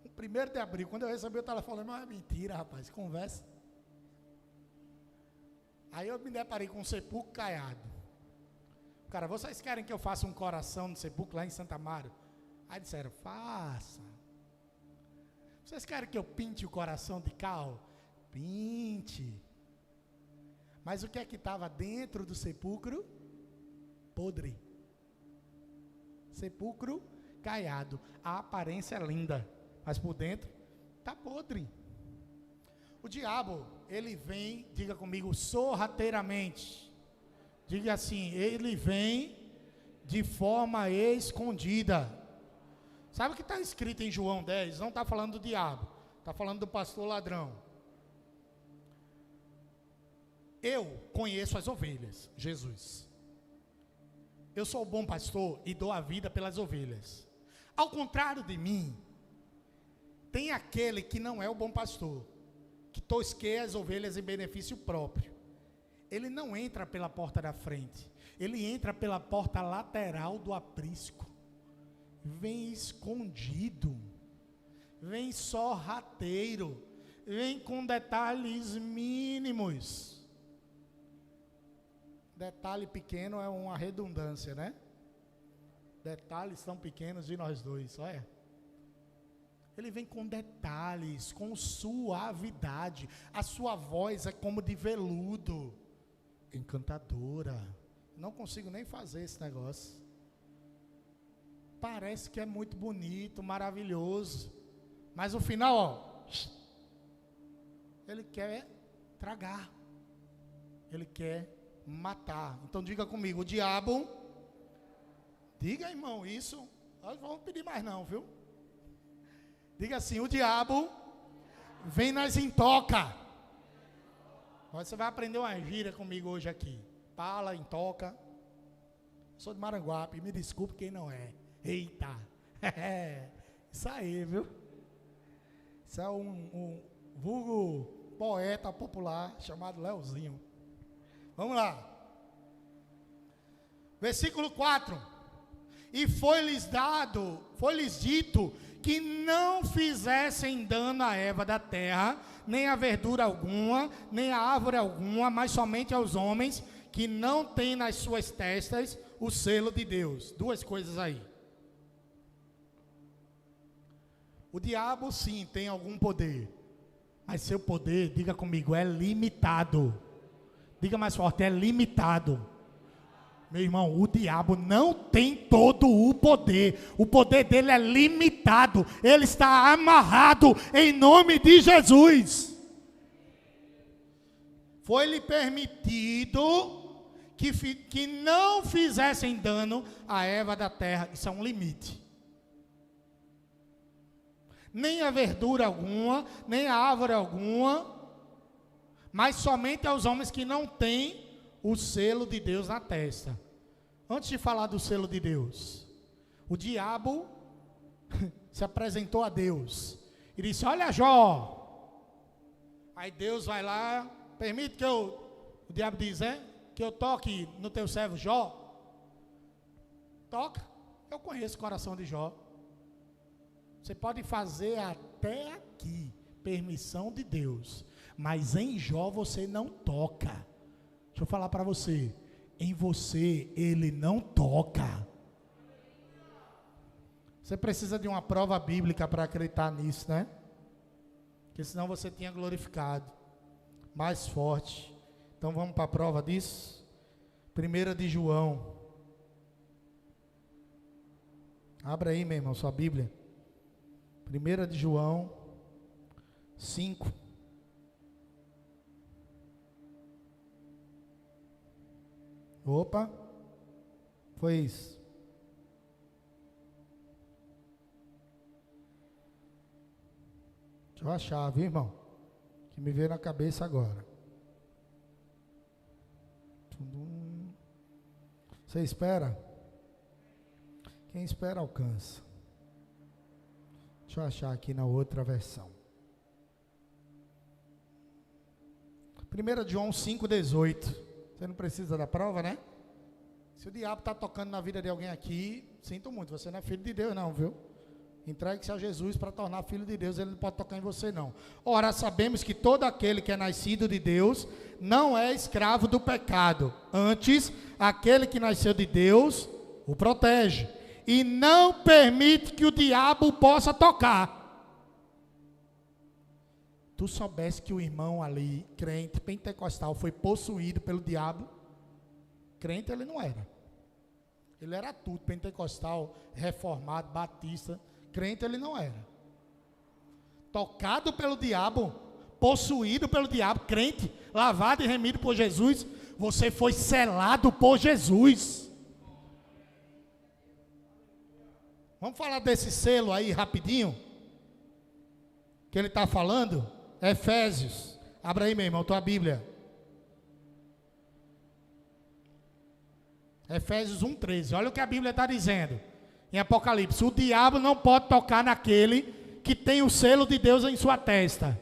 A: O 1º de abril, quando eu recebi o telefone, não é mentira, rapaz, conversa. Aí eu me deparei com um sepulcro caiado. Cara, vocês querem que eu faça um coração no sepulcro lá em Santa Amaro? Aí disseram, faça. Vocês querem que eu pinte o coração de cal? Pinte. Mas o que é que estava dentro do sepulcro? Podre. Sepulcro caiado. A aparência é linda, mas por dentro está podre. O diabo, ele vem, diga comigo, sorrateiramente. Diga assim, ele vem de forma escondida. Sabe o que está escrito em João 10? Não está falando do diabo, está falando do pastor ladrão. Eu conheço as ovelhas, Jesus. Eu sou o bom pastor e dou a vida pelas ovelhas. Ao contrário de mim, tem aquele que não é o bom pastor, que tosqueia as ovelhas em benefício próprio. Ele não entra pela porta da frente, ele entra pela porta lateral do aprisco. Vem escondido, vem sorrateiro, vem com detalhes mínimos. Detalhe pequeno é uma redundância, né? Detalhes tão pequenos de nós dois, olha. Ele vem com detalhes, com suavidade. A sua voz é como de veludo, encantadora. Não consigo nem fazer esse negócio. Parece que é muito bonito, maravilhoso. Mas no final, ó, ele quer tragar. Ele quer matar. Então diga comigo, o diabo. Diga, irmão, isso. Nós não vamos pedir mais não, viu? Diga assim, o diabo vem nas intoca. Você vai aprender uma gíria comigo hoje aqui. Pala, intoca. Sou de Maranguape, me desculpe quem não é. Eita, isso aí, viu? Isso é um vulgo poeta popular chamado Leozinho. Vamos lá. Versículo 4. E foi-lhes dito que não fizessem dano à erva da terra, nem a verdura alguma, nem a árvore alguma, mas somente aos homens que não têm nas suas testas o selo de Deus. Duas coisas aí. O diabo sim tem algum poder, mas seu poder, diga comigo, é limitado. Diga mais forte, é limitado. Meu irmão, o diabo não tem todo o poder dele é limitado, ele está amarrado em nome de Jesus. Foi-lhe permitido que não fizessem dano à erva da terra, isso é um limite. nem a verdura alguma, nem a árvore alguma, mas somente aos homens que não têm o selo de Deus na testa. Antes de falar do selo de Deus, o diabo se apresentou a Deus e disse: olha, Jó. Aí Deus vai lá, permite que o diabo diz, que eu toque no teu servo Jó. Toca. Eu conheço o coração de Jó. Você pode fazer até aqui, permissão de Deus, mas em Jó você não toca. Deixa eu falar para você, em você ele não toca. Você precisa de uma prova bíblica para acreditar nisso, né? Porque senão você tinha glorificado mais forte. Então vamos para a prova disso. 1 de João. Abra aí, meu irmão, sua Bíblia. 1 de João 5. Opa, foi isso. Deixa eu achar, viu, irmão? Que me veio na cabeça agora. Você espera? Quem espera alcança. Deixa eu achar aqui na outra versão. 1 de João 5,18. Você não precisa da prova, né? Se o diabo está tocando na vida de alguém aqui, sinto muito, você não é filho de Deus não, viu? Entregue-se a Jesus para tornar filho de Deus, ele não pode tocar em você não. Ora, sabemos que todo aquele que é nascido de Deus não é escravo do pecado. Antes, aquele que nasceu de Deus o protege e não permite que o diabo possa tocar. Tu soubesse que o irmão ali, crente, pentecostal, foi possuído pelo diabo? Crente ele não era. Ele era tudo, pentecostal, reformado, batista. Crente ele não era. Tocado pelo diabo, possuído pelo diabo, crente, lavado e remido por Jesus, você foi selado por Jesus. Vamos falar desse selo aí rapidinho, que ele está falando. Efésios, abra aí, meu irmão, tua Bíblia. Efésios 1,13, olha o que a Bíblia está dizendo. Em Apocalipse, o diabo não pode tocar naquele que tem o selo de Deus em sua testa.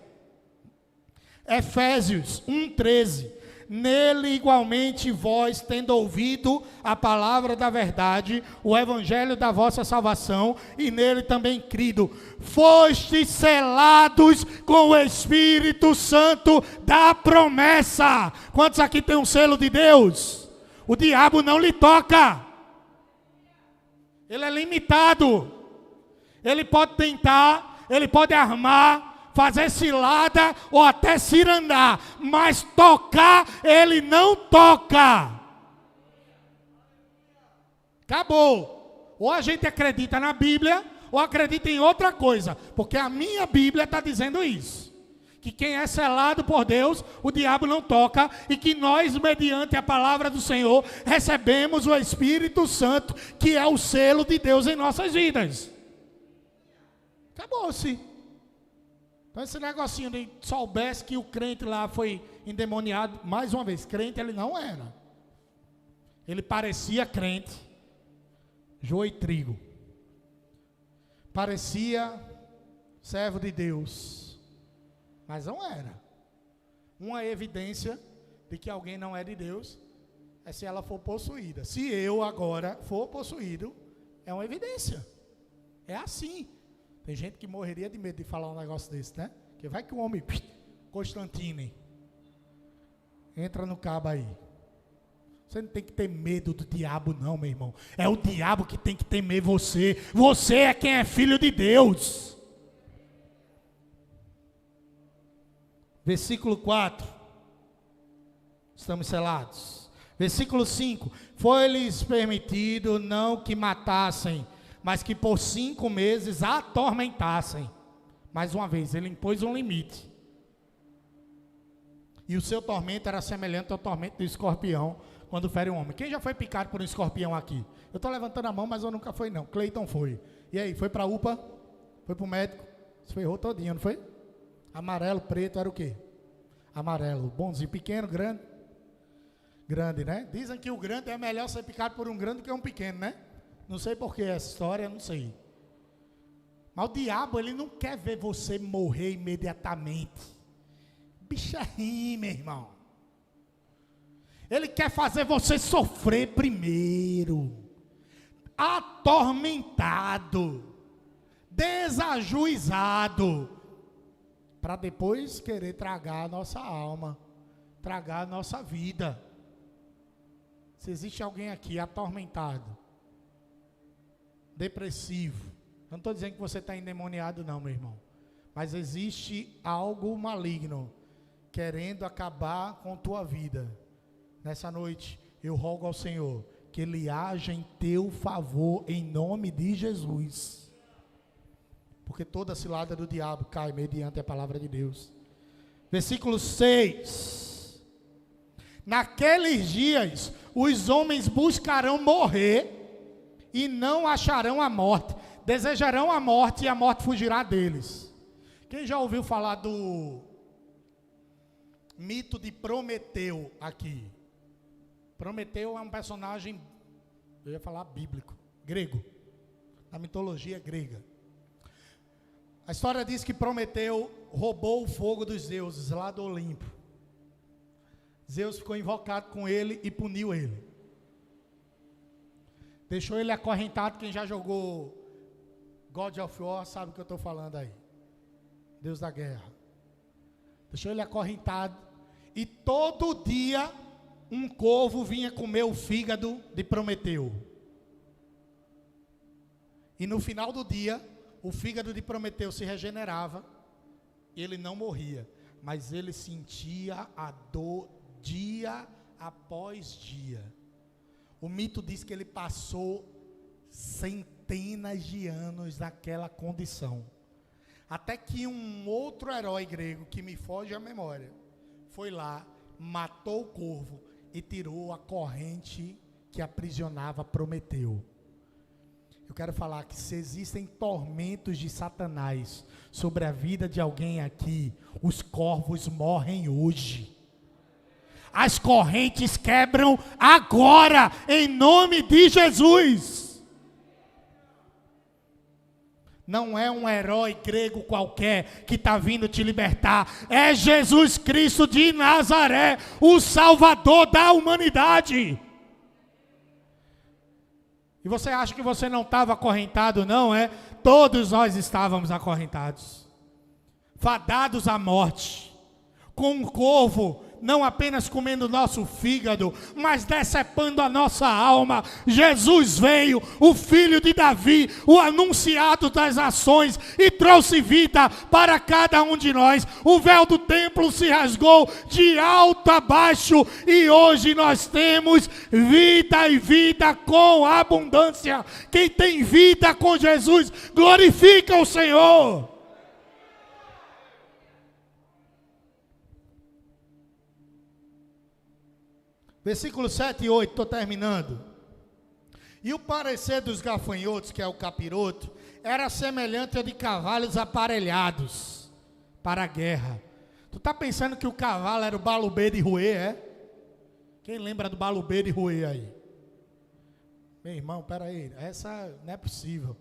A: Efésios 1,13, nele igualmente vós, tendo ouvido a palavra da verdade, o evangelho da vossa salvação, e nele também crido, fostes selados com o Espírito Santo da promessa. Quantos aqui tem um selo de Deus? O diabo não lhe toca. Ele é limitado. Ele pode tentar, ele pode armar, fazer cilada ou até cirandar, mas tocar, ele não toca. Acabou. Ou a gente acredita na Bíblia, ou acredita em outra coisa, porque a minha Bíblia está dizendo isso. Que quem é selado por Deus, o diabo não toca, e que nós, mediante a palavra do Senhor, recebemos o Espírito Santo, que é o selo de Deus em nossas vidas. Acabou-se. Então esse negocinho de soubesse que o crente lá foi endemoniado, mais uma vez, crente ele não era. Ele parecia crente, joio e trigo. Parecia servo de Deus, mas não era. Uma evidência de que alguém não é de Deus é se ela for possuída. Se eu agora for possuído, é uma evidência. É assim. Tem gente que morreria de medo de falar um negócio desse, né? Porque vai que o homem, Constantine, entra no cabo aí. Você não tem que ter medo do diabo não, meu irmão. É o diabo que tem que temer você. Você é quem é filho de Deus. Versículo 4. Estamos selados. Versículo 5. Foi-lhes permitido não que matassem, mas que por 5 meses atormentassem. Mais uma vez, ele impôs um limite. E o seu tormento era semelhante ao tormento do escorpião, quando fere um homem. Quem já foi picado por um escorpião aqui? Eu estou levantando a mão, mas eu nunca fui não. Cleiton foi. E aí, foi para a UPA? Foi para o médico? Se ferrou todinho, não foi? Amarelo, preto, era o quê? Amarelo, bonzinho, pequeno, grande. Grande, né? Dizem que o grande é melhor ser picado por um grande do que um pequeno, né? Não sei por que essa história, não sei. Mas o diabo, ele não quer ver você morrer imediatamente. Bicho é ruim, meu irmão. Ele quer fazer você sofrer primeiro. Atormentado. Desajuizado. Para depois querer tragar a nossa alma. Tragar a nossa vida. Se existe alguém aqui atormentado, depressivo, eu não estou dizendo que você está endemoniado não, meu irmão, mas existe algo maligno querendo acabar com tua vida. Nessa noite eu rogo ao Senhor que Ele haja em teu favor, em nome de Jesus, porque toda cilada do diabo cai mediante a palavra de Deus. Versículo 6. Naqueles dias, os homens buscarão morrer e não acharão a morte. Desejarão a morte e a morte fugirá deles. Quem já ouviu falar do mito de Prometeu aqui? Prometeu é um personagem, eu ia falar bíblico, grego, na mitologia grega. A história diz que Prometeu roubou o fogo dos deuses lá do Olimpo. Zeus ficou invocado com ele e puniu ele. Deixou ele acorrentado. Quem já jogou God of War sabe o que eu estou falando aí. Deus da guerra. Deixou ele acorrentado. E todo dia um corvo vinha comer o fígado de Prometeu. E no final do dia, o fígado de Prometeu se regenerava. Ele não morria, mas ele sentia a dor dia após dia. O mito diz que ele passou centenas de anos naquela condição. Até que um outro herói grego, que me foge a memória, foi lá, matou o corvo e tirou a corrente que aprisionava Prometeu. Eu quero falar que se existem tormentos de Satanás sobre a vida de alguém aqui, os corvos morrem hoje. As correntes quebram agora, em nome de Jesus. Não é um herói grego qualquer que está vindo te libertar. É Jesus Cristo de Nazaré, o Salvador da humanidade. E você acha que você não estava acorrentado, não é? Todos nós estávamos acorrentados, fadados à morte, com um corvo, não apenas comendo nosso fígado, mas decepando a nossa alma. Jesus veio, o filho de Davi, o anunciado das nações, e trouxe vida para cada um de nós. O véu do templo se rasgou de alto a baixo, e hoje nós temos vida e vida com abundância. Quem tem vida com Jesus, glorifica o Senhor. Versículo 7 e 8, estou terminando. E o parecer dos gafanhotos, que é o capiroto, era semelhante ao de cavalos aparelhados para a guerra. Tu está pensando que o cavalo era o balubê de Ruê, é? Quem lembra do balubê de Ruê aí? Meu irmão, peraí, essa não é possível.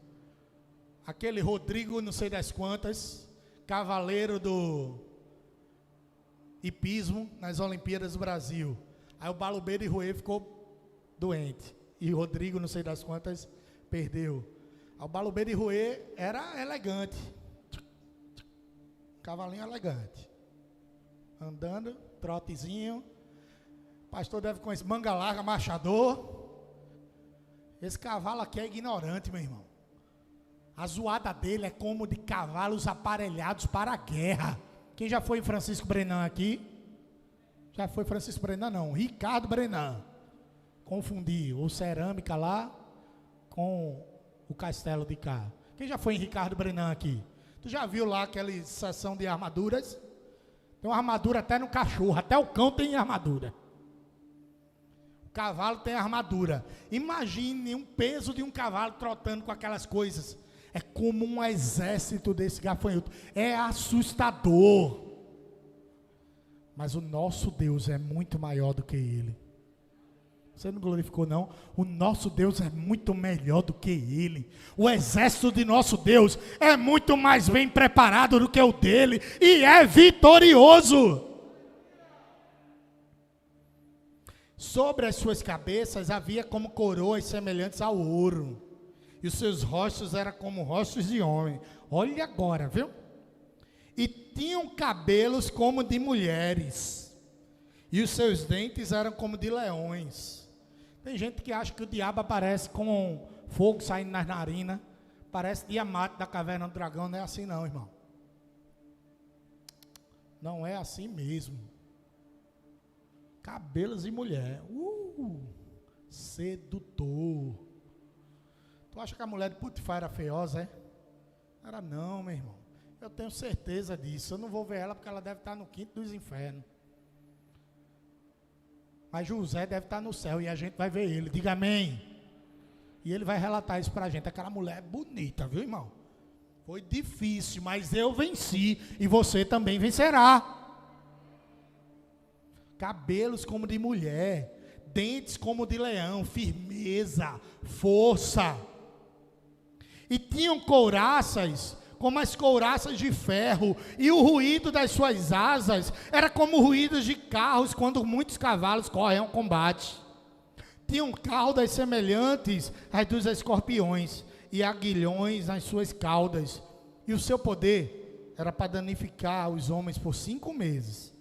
A: Aquele Rodrigo, não sei das quantas, cavaleiro do hipismo nas Olimpíadas do Brasil. Aí o balubê de Ruê ficou doente. E o Rodrigo, não sei das quantas, perdeu. Aí o balubê de Ruê era elegante. Cavalinho elegante. Andando, trotezinho. Pastor deve conhecer, manga larga, marchador. Esse cavalo aqui é ignorante, meu irmão. A zoada dele é como de cavalos aparelhados para a guerra. Quem já foi em Francisco Brenan aqui? Já foi Francisco Brenan não, Ricardo Brenan. Confundi o cerâmica lá com o castelo de cá. Quem já foi em Ricardo Brenan aqui? Tu já viu lá aquela seção de armaduras? Tem uma armadura até no cachorro, até o cão tem armadura. O cavalo tem armadura. Imagine um peso de um cavalo trotando com aquelas coisas. É como um exército desse gafanhoto. É assustador. Mas o nosso Deus é muito maior do que ele. Você não glorificou, não? O nosso Deus é muito melhor do que ele. O exército de nosso Deus é muito mais bem preparado do que o dele. E é vitorioso. Sobre as suas cabeças havia como coroas semelhantes ao ouro. E os seus rostos eram como rostos de homem. Olha agora, viu? E tinham cabelos como de mulheres. E os seus dentes eram como de leões. Tem gente que acha que o diabo aparece com fogo saindo nas narinas. Parece Tiamat da caverna do dragão. Não é assim não, irmão. Não é assim mesmo. Cabelos de mulher. Sedutor. Tu acha que a mulher de Potifar era feiosa, é? Era não, meu irmão. Eu tenho certeza disso. Eu não vou ver ela porque ela deve estar no quinto dos infernos. Mas José deve estar no céu e a gente vai ver ele. Diga amém. E ele vai relatar isso pra gente. Aquela mulher é bonita, viu, irmão? Foi difícil, mas eu venci e você também vencerá. Cabelos como de mulher, dentes como de leão, firmeza, força. E tinham couraças como as couraças de ferro, e o ruído das suas asas era como o ruído de carros quando muitos cavalos correm ao combate. Tinham caudas semelhantes às dos escorpiões e aguilhões nas suas caudas, e o seu poder era para danificar os homens por 5 meses.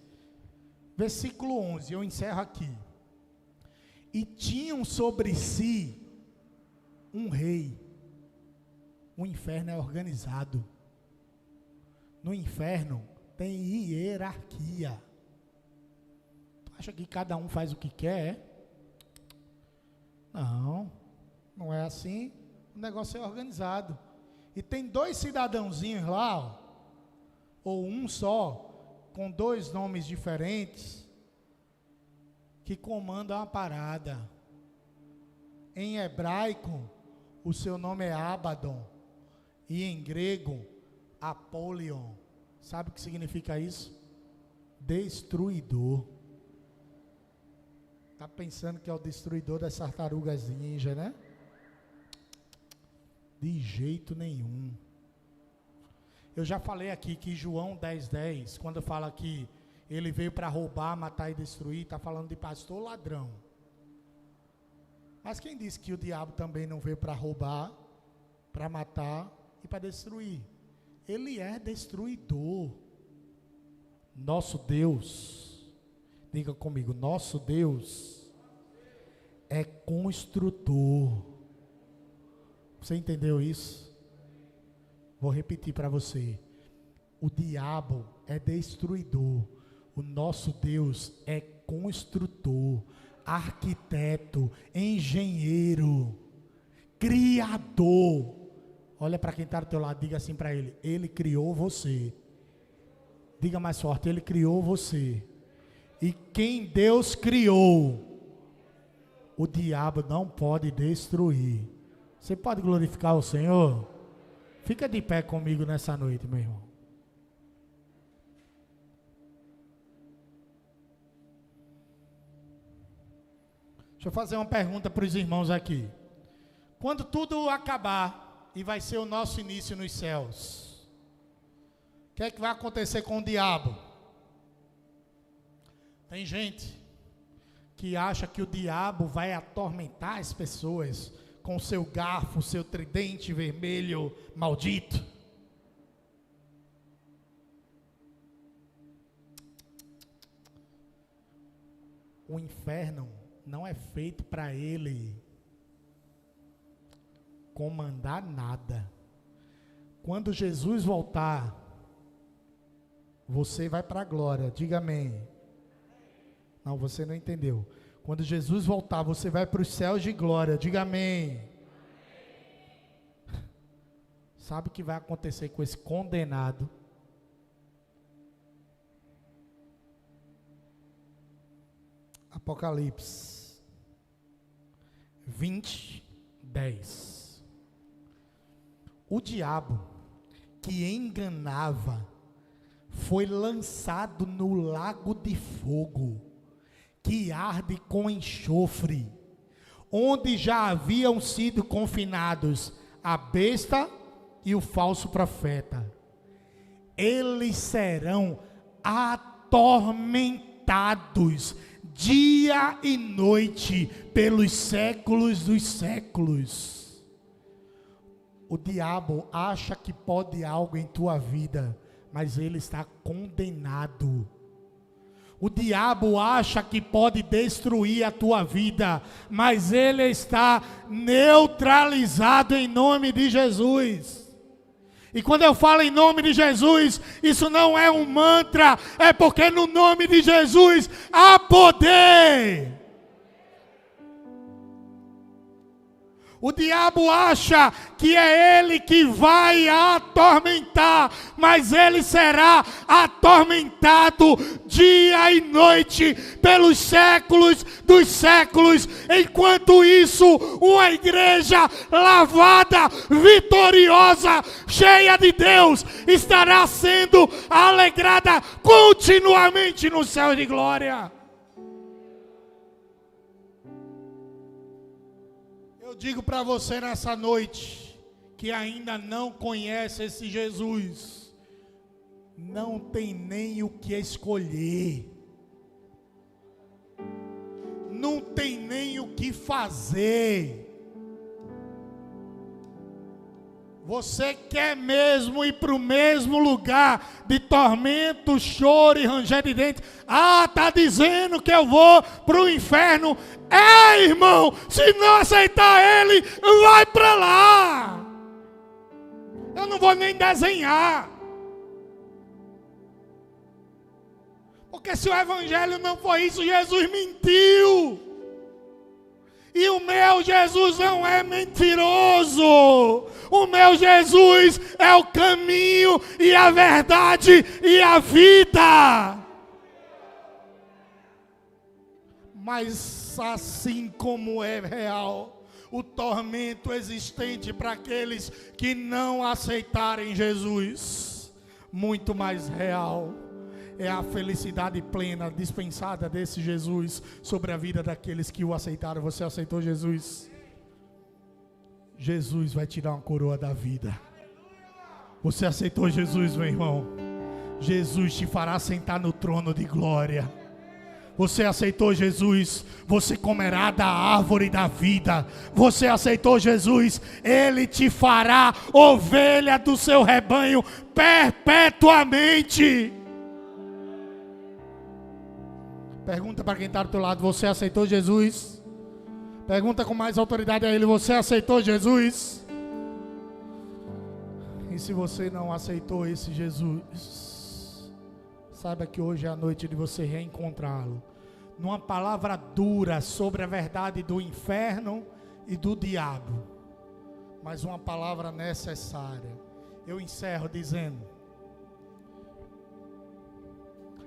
A: Versículo 11, eu encerro aqui. E tinham sobre si um rei. O inferno é organizado. No inferno tem hierarquia. Tu acha que cada um faz o que quer? Não, não é assim. O negócio é organizado. E tem 2 cidadãozinhos lá, ó, ou um só, com 2 nomes diferentes, que comandam a parada. Em hebraico, o seu nome é Abaddon. E em grego, Apolion. Sabe o que significa isso? Destruidor. Está pensando que é o destruidor das tartarugas ninja, né? De jeito nenhum. Eu já falei aqui que João 10:10, quando fala que ele veio para roubar, matar e destruir, está falando de pastor ladrão. Mas quem disse que o diabo também não veio para roubar, para matar e para destruir? Ele é destruidor. Nosso Deus, diga comigo, nosso Deus é construtor. Você entendeu isso? Vou repetir para você. O diabo é destruidor. O nosso Deus é construtor, arquiteto, engenheiro, criador. Olha para quem está do teu lado, diga assim para ele: ele criou você. Diga mais forte: ele criou você. E quem Deus criou, o diabo não pode destruir. Você pode glorificar o Senhor? Fica de pé comigo nessa noite, meu irmão. Deixa eu fazer uma pergunta para os irmãos aqui. Quando tudo acabar e vai ser o nosso início nos céus, o que é que vai acontecer com o diabo? Tem gente que acha que o diabo vai atormentar as pessoas com o seu garfo, o seu tridente vermelho maldito. O inferno não é feito para ele comandar nada. Quando Jesus voltar, você vai para a glória. Diga amém. Não, você não entendeu. Quando Jesus voltar, você vai para os céus de glória. Diga amém. Sabe o que vai acontecer com esse condenado? Apocalipse 20:10. O diabo que enganava foi lançado no lago de fogo, que arde com enxofre, onde já haviam sido confinados a besta e o falso profeta. Eles serão atormentados dia e noite pelos séculos dos séculos. O diabo acha que pode algo em tua vida, mas ele está condenado. O diabo acha que pode destruir a tua vida, mas ele está neutralizado em nome de Jesus. E quando eu falo em nome de Jesus, isso não é um mantra, é porque no nome de Jesus há poder. O diabo acha que é ele que vai atormentar, mas ele será atormentado dia e noite pelos séculos dos séculos. Enquanto isso, uma igreja lavada, vitoriosa, cheia de Deus, estará sendo alegrada continuamente no céu de glória. Eu digo para você nessa noite, que ainda não conhece esse Jesus, não tem nem o que escolher, não tem nem o que fazer. Você quer mesmo ir para o mesmo lugar de tormento, choro e ranger de dentes? Está dizendo que eu vou para o inferno? Irmão, se não aceitar ele, vai para lá. Eu não vou nem desenhar. Porque se o evangelho não foi isso, Jesus mentiu. E o meu Jesus não é mentiroso. O meu Jesus é o caminho e a verdade e a vida. Mas assim como é real o tormento existente para aqueles que não aceitarem Jesus, muito mais real é a felicidade plena dispensada desse Jesus sobre a vida daqueles que o aceitaram. Você aceitou Jesus? Jesus vai te dar uma coroa da vida. Você aceitou Jesus, meu irmão? Jesus te fará sentar no trono de glória. Você aceitou Jesus? Você comerá da árvore da vida. Você aceitou Jesus? Ele te fará ovelha do seu rebanho perpetuamente. Pergunta para quem está do teu lado: você aceitou Jesus? Pergunta com mais autoridade a ele: você aceitou Jesus? E se você não aceitou esse Jesus, saiba que hoje é a noite de você reencontrá-lo, numa palavra dura sobre a verdade do inferno e do diabo, mas uma palavra necessária. Eu encerro dizendo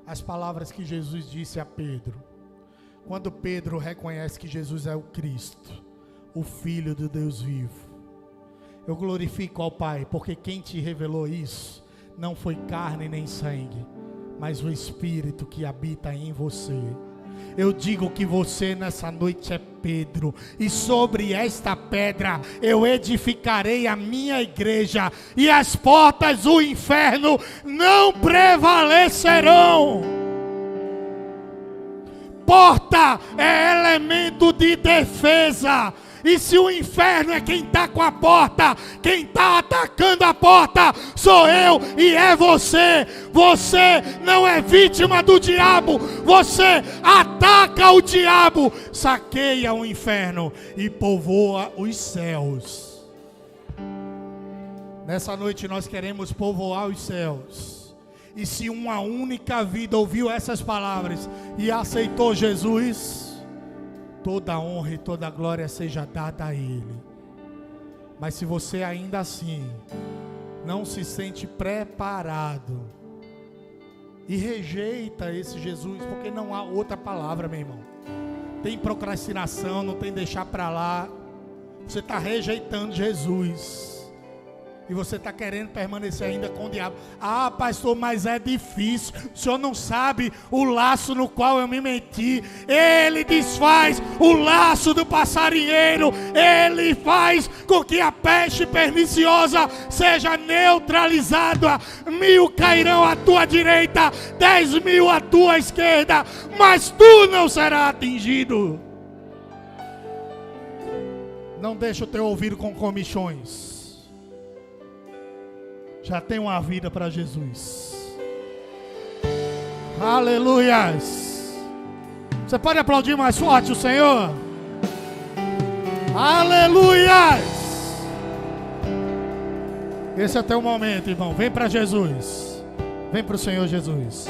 A: as palavras que Jesus disse a Pedro, quando Pedro reconhece que Jesus é o Cristo, o Filho do Deus vivo. Eu glorifico ao Pai, porque quem te revelou isso não foi carne nem sangue, mas o Espírito que habita em você. Eu digo que você nessa noite é Pedro, e sobre esta pedra eu edificarei a minha igreja, e as portas do inferno não prevalecerão. Porta é elemento de defesa. E se o inferno é quem está com a porta, quem está atacando a porta sou eu e é você. Você não é vítima do diabo, você ataca o diabo, saqueia o inferno e povoa os céus. Nessa noite nós queremos povoar os céus. E se uma única vida ouviu essas palavras e aceitou Jesus, toda a honra e toda a glória seja dada a Ele. Mas se você ainda assim não se sente preparado e rejeita esse Jesus, porque não há outra palavra, meu irmão. Tem procrastinação, não tem deixar para lá. Você está rejeitando Jesus. E você está querendo permanecer ainda com o diabo. Ah, pastor, mas é difícil. O senhor não sabe o laço no qual eu me meti. Ele desfaz o laço do passarinheiro. Ele faz com que a peste perniciosa seja neutralizada. 1000 cairão à tua direita, 10.000 à tua esquerda, mas tu não serás atingido. Não deixa o teu ouvido com comichões. Já tem uma vida para Jesus. Aleluias. Você pode aplaudir mais forte o Senhor? Aleluias. Esse é o teu momento, irmão. Vem para Jesus. Vem para o Senhor Jesus.